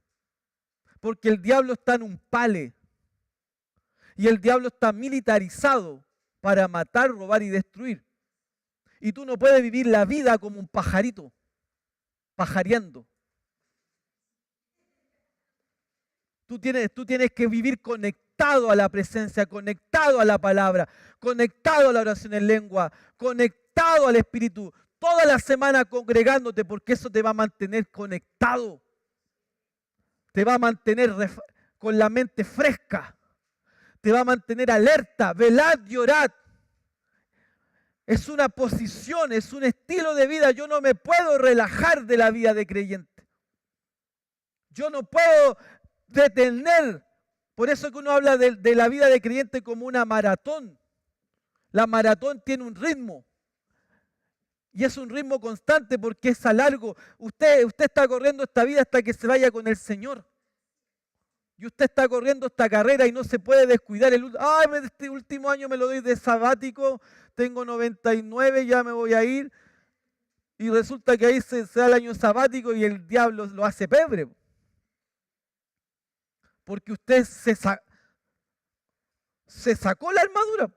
[SPEAKER 1] porque el diablo está en un pale y el diablo está militarizado para matar, robar y destruir. Y tú no puedes vivir la vida como un pajarito, pajareando. Tú tienes que vivir conectado a la presencia, conectado a la palabra, conectado a la oración en lengua, conectado al Espíritu. Toda la semana congregándote porque eso te va a mantener conectado. Te va a mantener con la mente fresca. Te va a mantener alerta, velad y orad. Es una posición, es un estilo de vida. Yo no me puedo relajar de la vida de creyente. Yo no puedo detener. Por eso que uno habla de la vida de creyente como una maratón. La maratón tiene un ritmo. Y es un ritmo constante porque es a largo. Usted está corriendo esta vida hasta que se vaya con el Señor. Y usted está corriendo esta carrera y no se puede descuidar. Este último año me lo doy de sabático, tengo 99, ya me voy a ir. Y resulta que ahí se da el año sabático y el diablo lo hace pebre. Porque usted se sacó la armadura.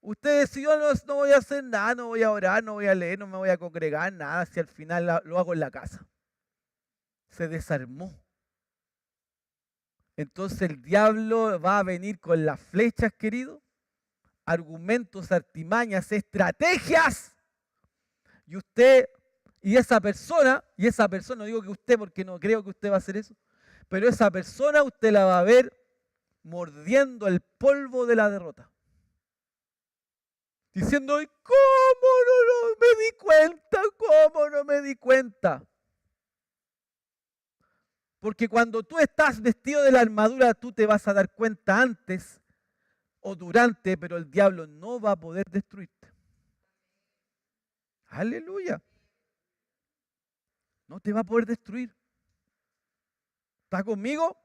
[SPEAKER 1] Usted decidió, no voy a hacer nada, no voy a orar, no voy a leer, no me voy a congregar, nada, si al final lo hago en la casa. Se desarmó. Entonces el diablo va a venir con las flechas, querido, argumentos, artimañas, estrategias. Y esa persona, no digo que usted porque no creo que usted va a hacer eso, pero esa persona usted la va a ver mordiendo el polvo de la derrota. Diciendo, ¿cómo no me di cuenta? ¿Cómo no me di cuenta? Porque cuando tú estás vestido de la armadura, tú te vas a dar cuenta antes o durante, pero el diablo no va a poder destruirte. Aleluya. No te va a poder destruir. ¿Está conmigo?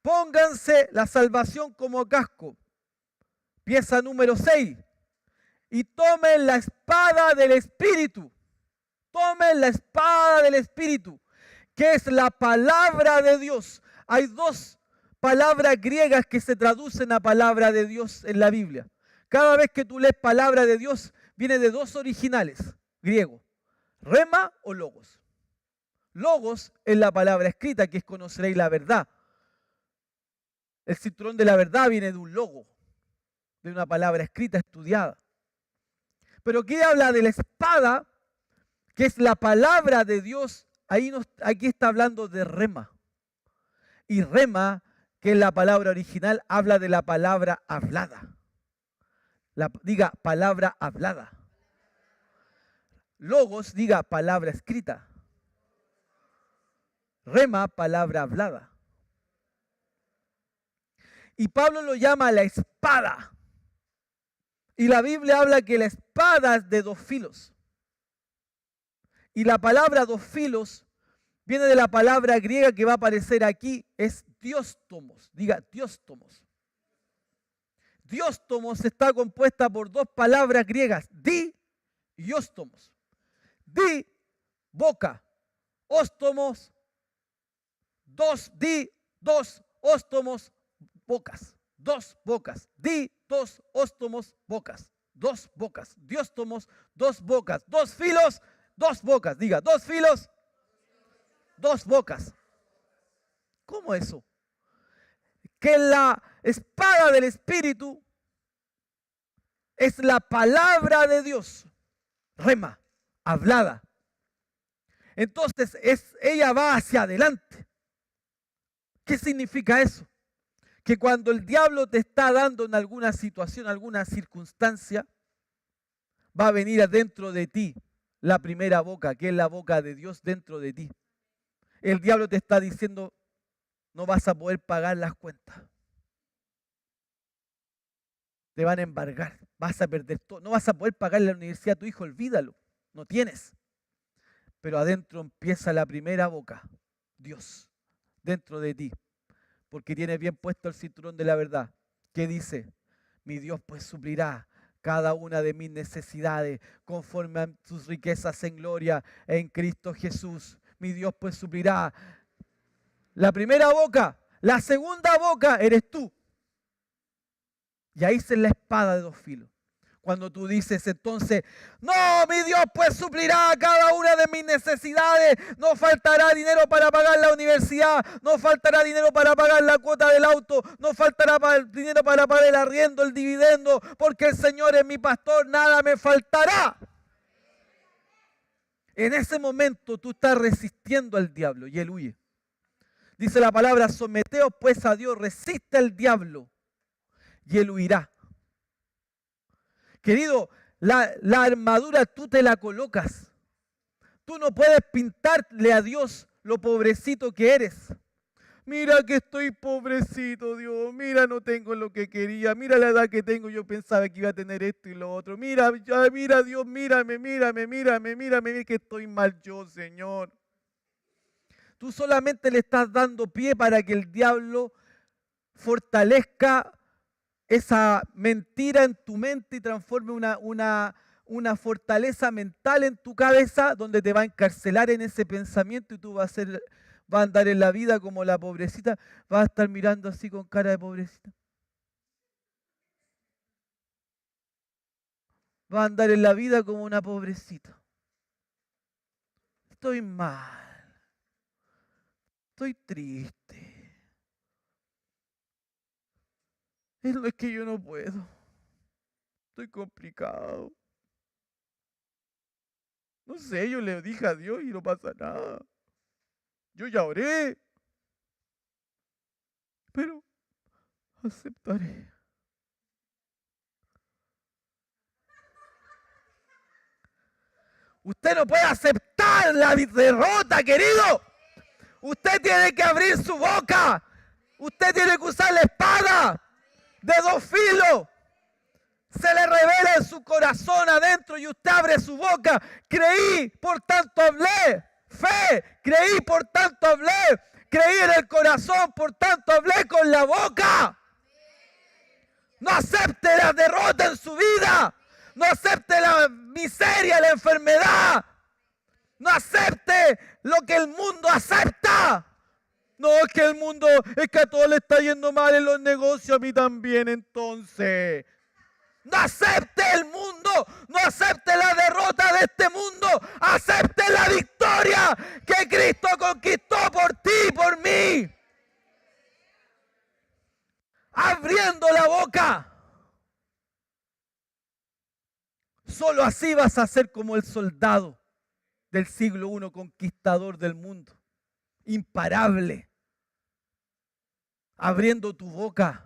[SPEAKER 1] Pónganse la salvación como casco. Pieza número 6. Y tomen la espada del Espíritu. Tomen la espada del Espíritu, que es la palabra de Dios. Hay 2 palabras griegas que se traducen a palabra de Dios en la Biblia. Cada vez que tú lees palabra de Dios, viene de 2 originales griegos, rema o logos. Logos es la palabra escrita, que es conoceréis la verdad. El cinturón de la verdad viene de un logo, de una palabra escrita, estudiada. Pero ¿qué habla de la espada? Que es la palabra de Dios. Aquí está hablando de rema. Y rema, que es la palabra original, habla de la palabra hablada. Diga palabra hablada. Logos, diga palabra escrita. Rema, palabra hablada. Y Pablo lo llama la espada. Y la Biblia habla que la espada es de 2 filos. Y la palabra 2 filos viene de la palabra griega que va a aparecer aquí, es dióstomos. Diga dióstomos. Dióstomos está compuesta por 2 palabras griegas, di y óstomos. Di boca, óstomos, di dos óstomos, bocas. Dos bocas. Di dos óstomos, bocas. Dos bocas. Dióstomos, dos bocas. Dos filos, dos bocas. Diga, dos filos, dos bocas. ¿Cómo eso? Que la espada del Espíritu es la palabra de Dios, rema, hablada. Entonces ella va hacia adelante. ¿Qué significa eso? Que cuando el diablo te está dando en alguna situación, alguna circunstancia, va a venir adentro de ti la primera boca, que es la boca de Dios dentro de ti. El diablo te está diciendo, no vas a poder pagar las cuentas. Te van a embargar, vas a perder todo. No vas a poder pagar la universidad a tu hijo, olvídalo, no tienes. Pero adentro empieza la primera boca, Dios, dentro de ti. Porque tienes bien puesto el cinturón de la verdad. ¿Qué dice? Mi Dios pues suplirá cada una de mis necesidades conforme a sus riquezas en gloria en Cristo Jesús. Mi Dios pues suplirá. La primera boca, la segunda boca eres tú. Y ahí es la espada de dos filos. Cuando tú dices entonces, no, mi Dios pues suplirá cada una de mis necesidades, no faltará dinero para pagar la universidad, no faltará dinero para pagar la cuota del auto, no faltará dinero para pagar el arriendo, el dividendo, porque el Señor es mi pastor, nada me faltará. En ese momento tú estás resistiendo al diablo y él huye. Dice la palabra, someteos pues a Dios, resiste al diablo y él huirá. Querido, la armadura tú te la colocas. Tú no puedes pintarle a Dios lo pobrecito que eres. Mira que estoy pobrecito, Dios. Mira, no tengo lo que quería. Mira la edad que tengo. Yo pensaba que iba a tener esto y lo otro. Mira, mira, Dios, mírame que estoy mal yo, Señor. Tú solamente le estás dando pie para que el diablo fortalezca esa mentira en tu mente y transforme una fortaleza mental en tu cabeza donde te va a encarcelar en ese pensamiento y tú vas a andar en la vida como la pobrecita, vas a estar mirando así con cara de pobrecita. Vas a andar en la vida como una pobrecita. Estoy mal. Estoy triste. Es que yo no puedo. Estoy complicado. No sé, yo le dije a Dios y no pasa nada. Yo ya oré. Pero aceptaré. Usted no puede aceptar la derrota, querido. Usted tiene que abrir su boca. Usted tiene que usar la espada de dos filos. Se le revela en su corazón adentro y usted abre su boca. Creí, por tanto hablé. Fe, creí, por tanto hablé. Creí en el corazón, por tanto hablé con la boca. No acepte la derrota en su vida. No acepte la miseria, la enfermedad. No acepte lo que el mundo acepta. No, es que el mundo, es que a todos le está yendo mal en los negocios, a mí también entonces. No acepte el mundo, no acepte la derrota de este mundo, acepte la victoria que Cristo conquistó por ti y por mí. Abriendo la boca. Solo así vas a ser como el soldado del siglo I, conquistador del mundo. Imparable. Abriendo tu boca.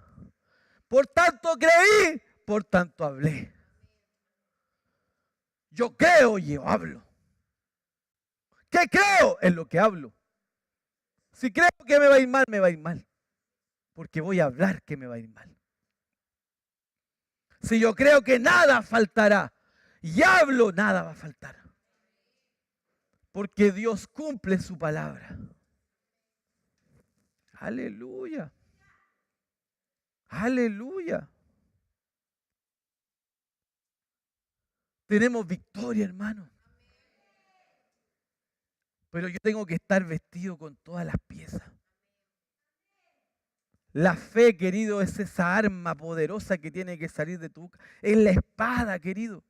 [SPEAKER 1] Por tanto creí, por tanto hablé. Yo creo y yo hablo. ¿Qué creo? En lo que hablo. Si creo que me va a ir mal, me va a ir mal. Porque voy a hablar que me va a ir mal. Si yo creo que nada faltará y hablo, nada va a faltar. Porque Dios cumple su palabra. Aleluya. Aleluya. Tenemos victoria, hermano. Pero yo tengo que estar vestido con todas las piezas. La fe, querido, es esa arma poderosa que tiene que salir de tu boca. Es la espada, querido.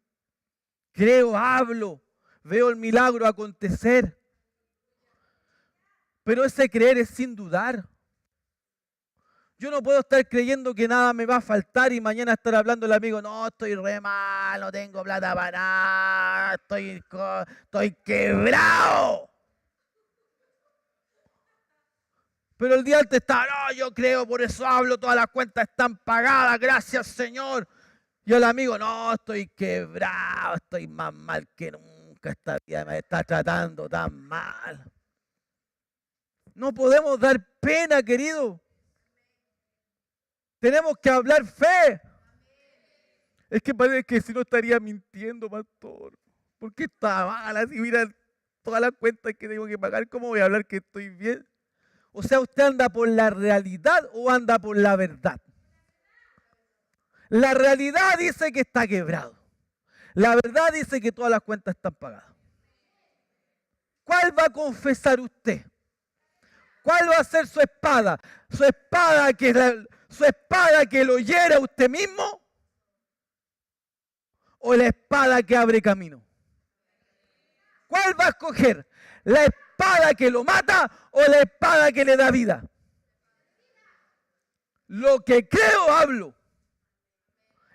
[SPEAKER 1] Creo, hablo, veo el milagro acontecer. Pero ese creer es sin dudar. Yo no puedo estar creyendo que nada me va a faltar y mañana estar hablando al amigo, no, estoy re mal, no tengo plata para nada, estoy quebrado. Pero el día antes estaba, no, yo creo, por eso hablo, todas las cuentas están pagadas, gracias Señor. Y el amigo, no, estoy quebrado, estoy más mal que nunca, esta vida me está tratando tan mal. No podemos dar pena, querido. Tenemos que hablar fe. Es que parece que si no estaría mintiendo, pastor. ¿Por qué está mal? Así mira todas las cuentas que tengo que pagar, ¿cómo voy a hablar que estoy bien? O sea, ¿usted anda por la realidad o anda por la verdad? La realidad dice que está quebrado. La verdad dice que todas las cuentas están pagadas. ¿Cuál va a confesar usted? ¿Cuál va a ser su espada? ¿Su espada que lo hiera a usted mismo? ¿O la espada que abre camino? ¿Cuál va a escoger? ¿La espada que lo mata o la espada que le da vida? Lo que creo hablo.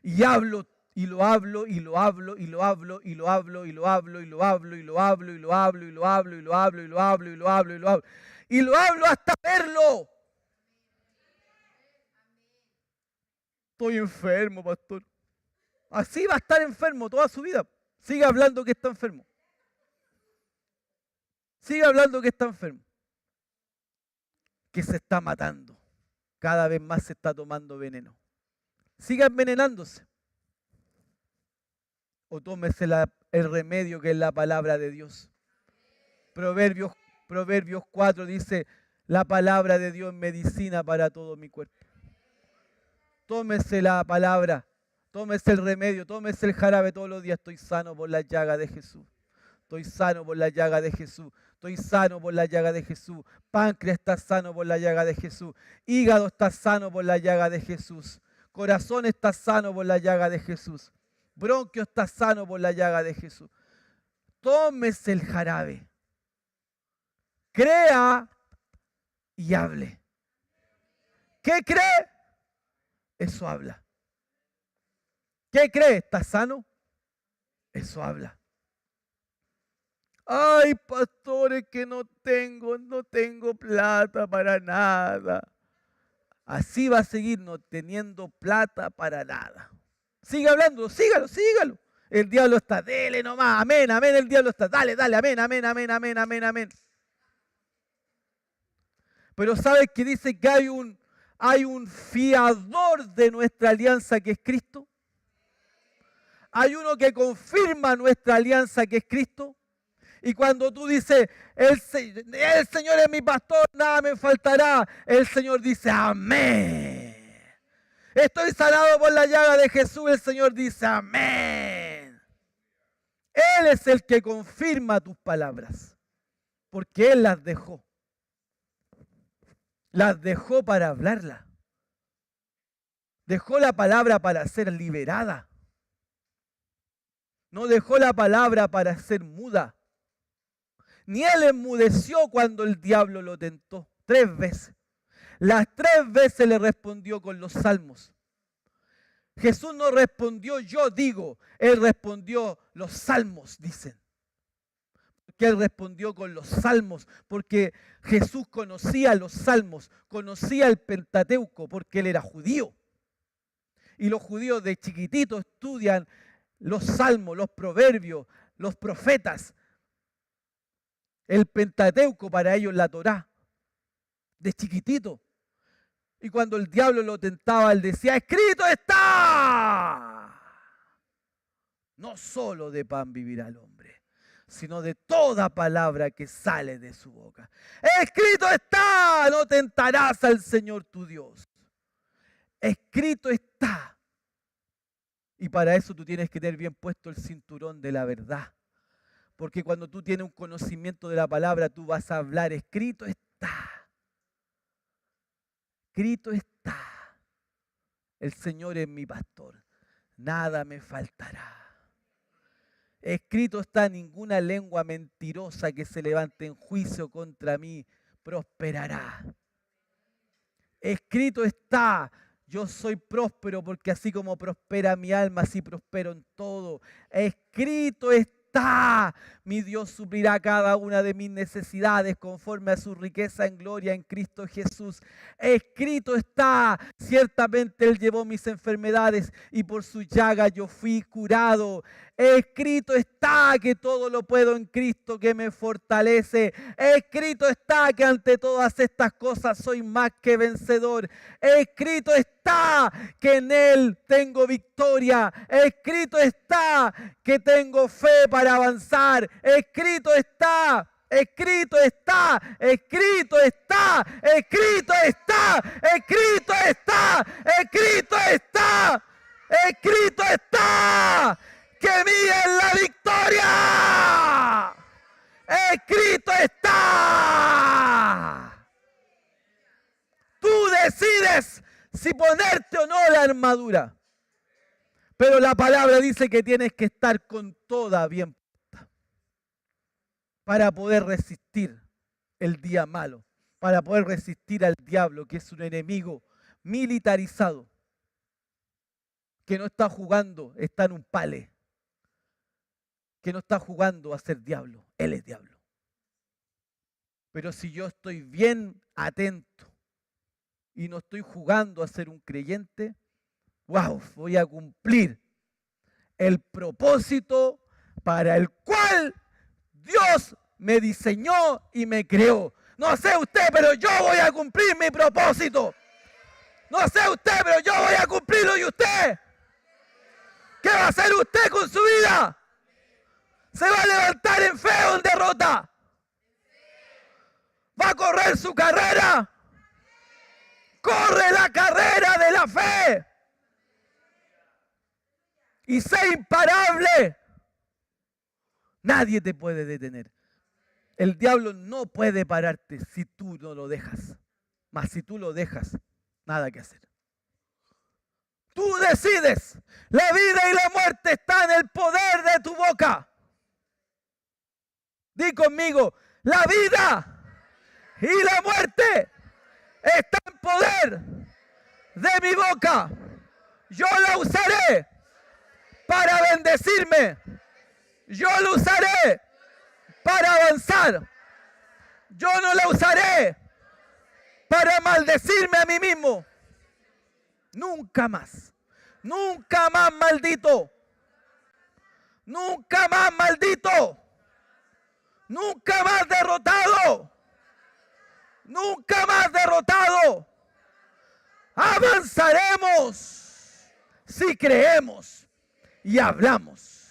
[SPEAKER 1] Y hablo, y lo hablo, y lo hablo, y lo hablo, y lo hablo, y lo hablo, y lo hablo, y lo hablo, y lo hablo, y lo hablo, y lo hablo, y lo hablo, y lo hablo, y lo hablo. Y lo hablo hasta verlo. Estoy enfermo, pastor. Así va a estar enfermo toda su vida. Sigue hablando que está enfermo. Sigue hablando que está enfermo. Que se está matando. Cada vez más se está tomando veneno. Siga envenenándose. O tómese el remedio que es la palabra de Dios. Proverbios 4 dice, la palabra de Dios es medicina para todo mi cuerpo. Tómese la palabra, tómese el remedio, tómese el jarabe todos los días. Estoy sano por la llaga de Jesús. Estoy sano por la llaga de Jesús. Estoy sano por la llaga de Jesús. Páncreas está sano por la llaga de Jesús. Hígado está sano por la llaga de Jesús. Corazón está sano por la llaga de Jesús. Bronquio está sano por la llaga de Jesús. Tómese el jarabe. Crea y hable. ¿Qué cree? Eso habla. ¿Qué cree? ¿Está sano? Eso habla. Ay, pastores, que no tengo plata para nada. Así va a seguir no teniendo plata para nada. Sigue hablando, sígalo. El diablo está, dele nomás, amén, el diablo está, dale, amén. Pero ¿sabes que dice que hay un fiador de nuestra alianza que es Cristo? Hay uno que confirma nuestra alianza que es Cristo. Y cuando tú dices, el Señor es mi pastor, nada me faltará, el Señor dice, amén. Estoy sanado por la llaga de Jesús, el Señor dice, amén. Él es el que confirma tus palabras, porque Él las dejó. Las dejó para hablarla. Dejó la palabra para ser liberada. No dejó la palabra para ser muda. Ni él enmudeció cuando el diablo lo tentó 3 veces. Las 3 veces le respondió con los salmos. Jesús no respondió yo digo, él respondió los salmos, dicen. Que él respondió con los salmos, porque Jesús conocía los salmos, conocía el Pentateuco, porque él era judío. Y los judíos de chiquitito estudian los salmos, los proverbios, los profetas. El Pentateuco para ellos la Torá, de chiquitito. Y cuando el diablo lo tentaba, él decía, escrito está. No solo de pan vivirá el hombre, sino de toda palabra que sale de su boca. Escrito está, no tentarás al Señor tu Dios. Escrito está. Y para eso tú tienes que tener bien puesto el cinturón de la verdad. Porque cuando tú tienes un conocimiento de la palabra, tú vas a hablar. Escrito está. Escrito está. El Señor es mi pastor. Nada me faltará. Escrito está: ninguna lengua mentirosa que se levante en juicio contra mí prosperará. Escrito está: yo soy próspero porque así como prospera mi alma, así prospero en todo. Escrito está: mi Dios suplirá cada una de mis necesidades conforme a su riqueza en gloria en Cristo Jesús. Escrito está: ciertamente Él llevó mis enfermedades y por su llaga yo fui curado. Escrito está que todo lo puedo en Cristo que me fortalece. Escrito está que ante todas estas cosas soy más que vencedor. Escrito está que en Él tengo victoria. Escrito está que tengo fe para avanzar. Escrito está. Escrito está, escrito está, escrito está, escrito está, escrito está, escrito está, que mía es la victoria. Escrito está. Tú decides si ponerte o no la armadura. Pero la palabra dice que tienes que estar con toda bien puesta para poder resistir el día malo, para poder resistir al diablo, que es un enemigo militarizado, que no está jugando, está en un pale, que no está jugando a ser diablo, él es diablo. Pero si yo estoy bien atento y no estoy jugando a ser un creyente, wow, voy a cumplir el propósito para el cual Dios me diseñó y me creó. No sé usted, pero yo voy a cumplir mi propósito. No sé usted, pero yo voy a cumplirlo. ¿Y usted? ¿Qué va a hacer usted con su vida? ¿Se va a levantar en fe o en derrota? ¿Va a correr su carrera? Corre la carrera de la fe. Y sé imparable. Nadie te puede detener. El diablo no puede pararte si tú no lo dejas. Mas si tú lo dejas, nada que hacer. Tú decides. La vida y la muerte están en el poder de tu boca. Di conmigo: la vida y la muerte está en poder de mi boca. Yo la usaré para bendecirme. Yo la usaré para avanzar. Yo no la usaré para maldecirme a mí mismo. Nunca más. Nunca más, maldito. Nunca más, maldito. Nunca más derrotado. Nunca más derrotado. Avanzaremos si creemos y hablamos.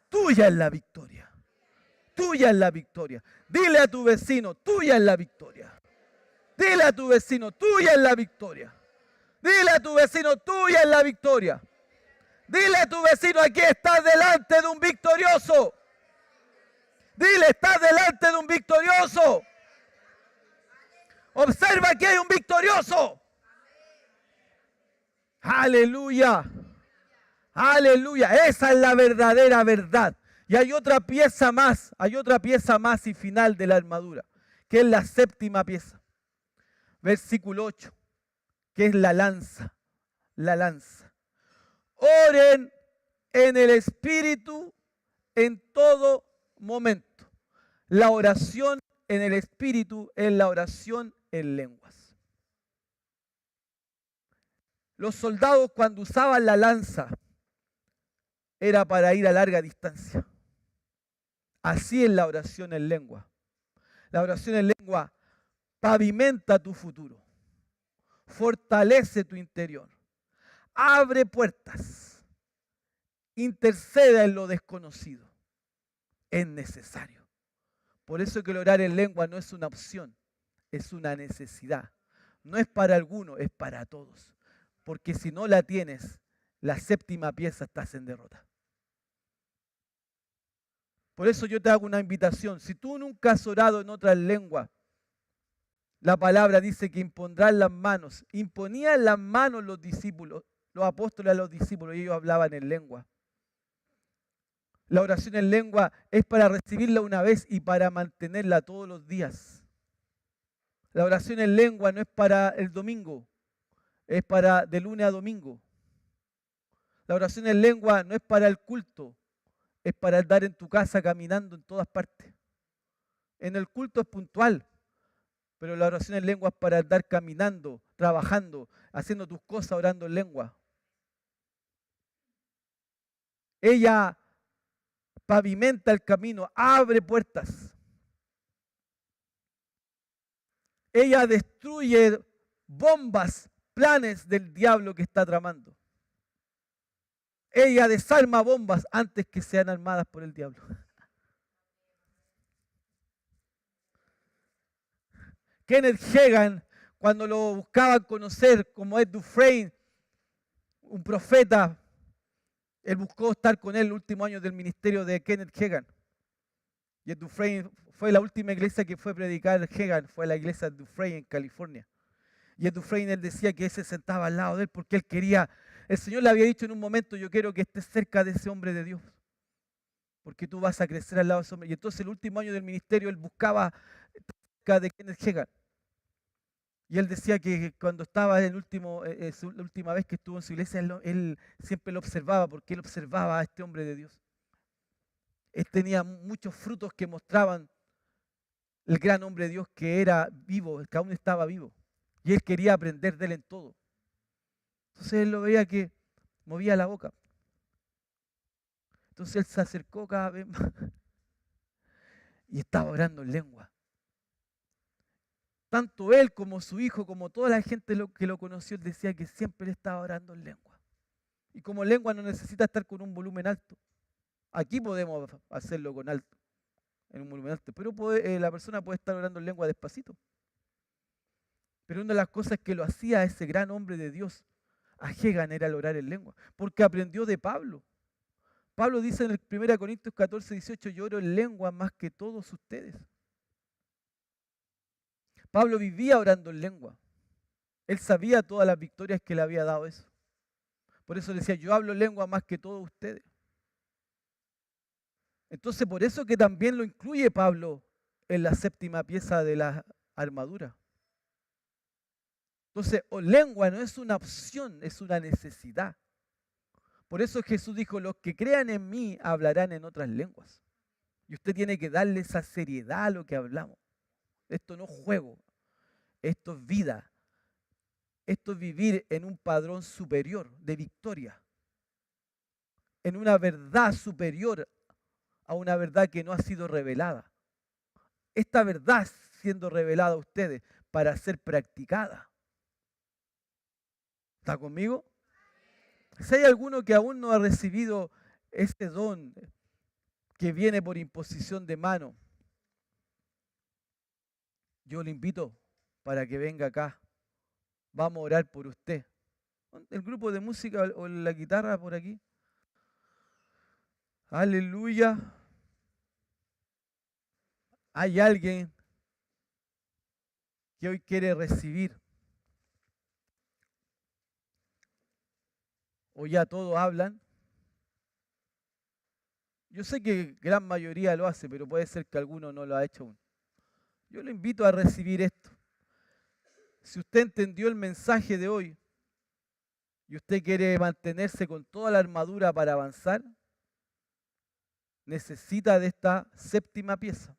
[SPEAKER 1] Tuya es la victoria. Tuya es la victoria. Dile a tu vecino: tuya es la victoria. Dile a tu vecino: tuya es la victoria. Dile a tu vecino: tuya es la victoria. Dile a tu vecino: aquí estás delante de un victorioso. Dile: estás delante de un victorioso. Observa que hay un victorioso. Aleluya. Aleluya. Esa es la verdadera verdad. Y hay otra pieza más y final de la armadura, que es la séptima pieza. Versículo 8, que es la lanza. La lanza. Oren en el Espíritu en todo momento. La oración en el Espíritu es la oración en lenguas. Los soldados, cuando usaban la lanza, era para ir a larga distancia. Así es la oración en lengua. La oración en lengua pavimenta tu futuro, fortalece tu interior, abre puertas, intercede en lo desconocido. Es necesario. Por eso que el orar en lengua no es una opción, es una necesidad. No es para algunos, es para todos. Porque si no la tienes, la séptima pieza estás en derrota. Por eso yo te hago una invitación. Si tú nunca has orado en otras lenguas, la palabra dice que impondrán las manos. Imponían las manos los discípulos, los apóstoles a los discípulos, y ellos hablaban en lengua. La oración en lengua es para recibirla una vez y para mantenerla todos los días. La oración en lengua no es para el domingo, es para de lunes a domingo. La oración en lengua no es para el culto, es para andar en tu casa caminando en todas partes. En el culto es puntual, pero la oración en lengua es para andar caminando, trabajando, haciendo tus cosas, orando en lengua. Ella pavimenta el camino, abre puertas. Ella destruye bombas, planes del diablo que está tramando. Ella desarma bombas antes que sean armadas por el diablo. Kenneth Hagin, cuando lo buscaban conocer como Ed Dufresne, un profeta, él buscó estar con él el último año del ministerio de Kenneth Hagin. Y Ed Dufresne fue la última iglesia que fue a predicar Hagin, fue la iglesia de Dufresne en California. Y Ed Dufresne, él decía que él se sentaba al lado de él porque él quería, el Señor le había dicho en un momento, yo quiero que estés cerca de ese hombre de Dios, porque tú vas a crecer al lado de ese hombre. Y entonces el último año del ministerio él buscaba cerca de Kenneth Hagin. Y él decía que cuando estaba en la última vez que estuvo en su iglesia, él siempre lo observaba, porque él observaba a este hombre de Dios. Él tenía muchos frutos que mostraban el gran hombre de Dios que era vivo, que aún estaba vivo. Y él quería aprender de él en todo. Entonces él lo veía que movía la boca. Entonces él se acercó cada vez más y estaba orando en lengua. Tanto él como su hijo, como toda la gente que lo conoció, él decía que siempre él estaba orando en lengua. Y como lengua no necesita estar con un volumen alto. Aquí podemos hacerlo con alto, en un volumen alto, pero la persona puede estar orando en lengua despacito. Pero una de las cosas que lo hacía a ese gran hombre de Dios, a Hagin, era el orar en lengua, porque aprendió de Pablo. Pablo dice en el 1 Corintios 14, 18, yo oro en lengua más que todos ustedes. Pablo vivía orando en lengua. Él sabía todas las victorias que le había dado eso. Por eso decía, yo hablo lengua más que todos ustedes. Entonces, por eso que también lo incluye Pablo en la séptima pieza de la armadura. Entonces, lengua no es una opción, es una necesidad. Por eso Jesús dijo, los que crean en mí hablarán en otras lenguas. Y usted tiene que darle esa seriedad a lo que hablamos. Esto no es juego, esto es vida. Esto es vivir en un padrón superior de victoria. En una verdad superior a una verdad que no ha sido revelada. Esta verdad siendo revelada a ustedes para ser practicada. ¿Está conmigo? Si hay alguno que aún no ha recibido este don que viene por imposición de mano, yo le invito para que venga acá. Vamos a orar por usted. El grupo de música o la guitarra por aquí. Aleluya. Hay alguien que hoy quiere recibir. O ya todos hablan. Yo sé que gran mayoría lo hace, pero puede ser que alguno no lo ha hecho aún. Yo le invito a recibir esto. Si usted entendió el mensaje de hoy y usted quiere mantenerse con toda la armadura para avanzar, necesita de esta séptima pieza.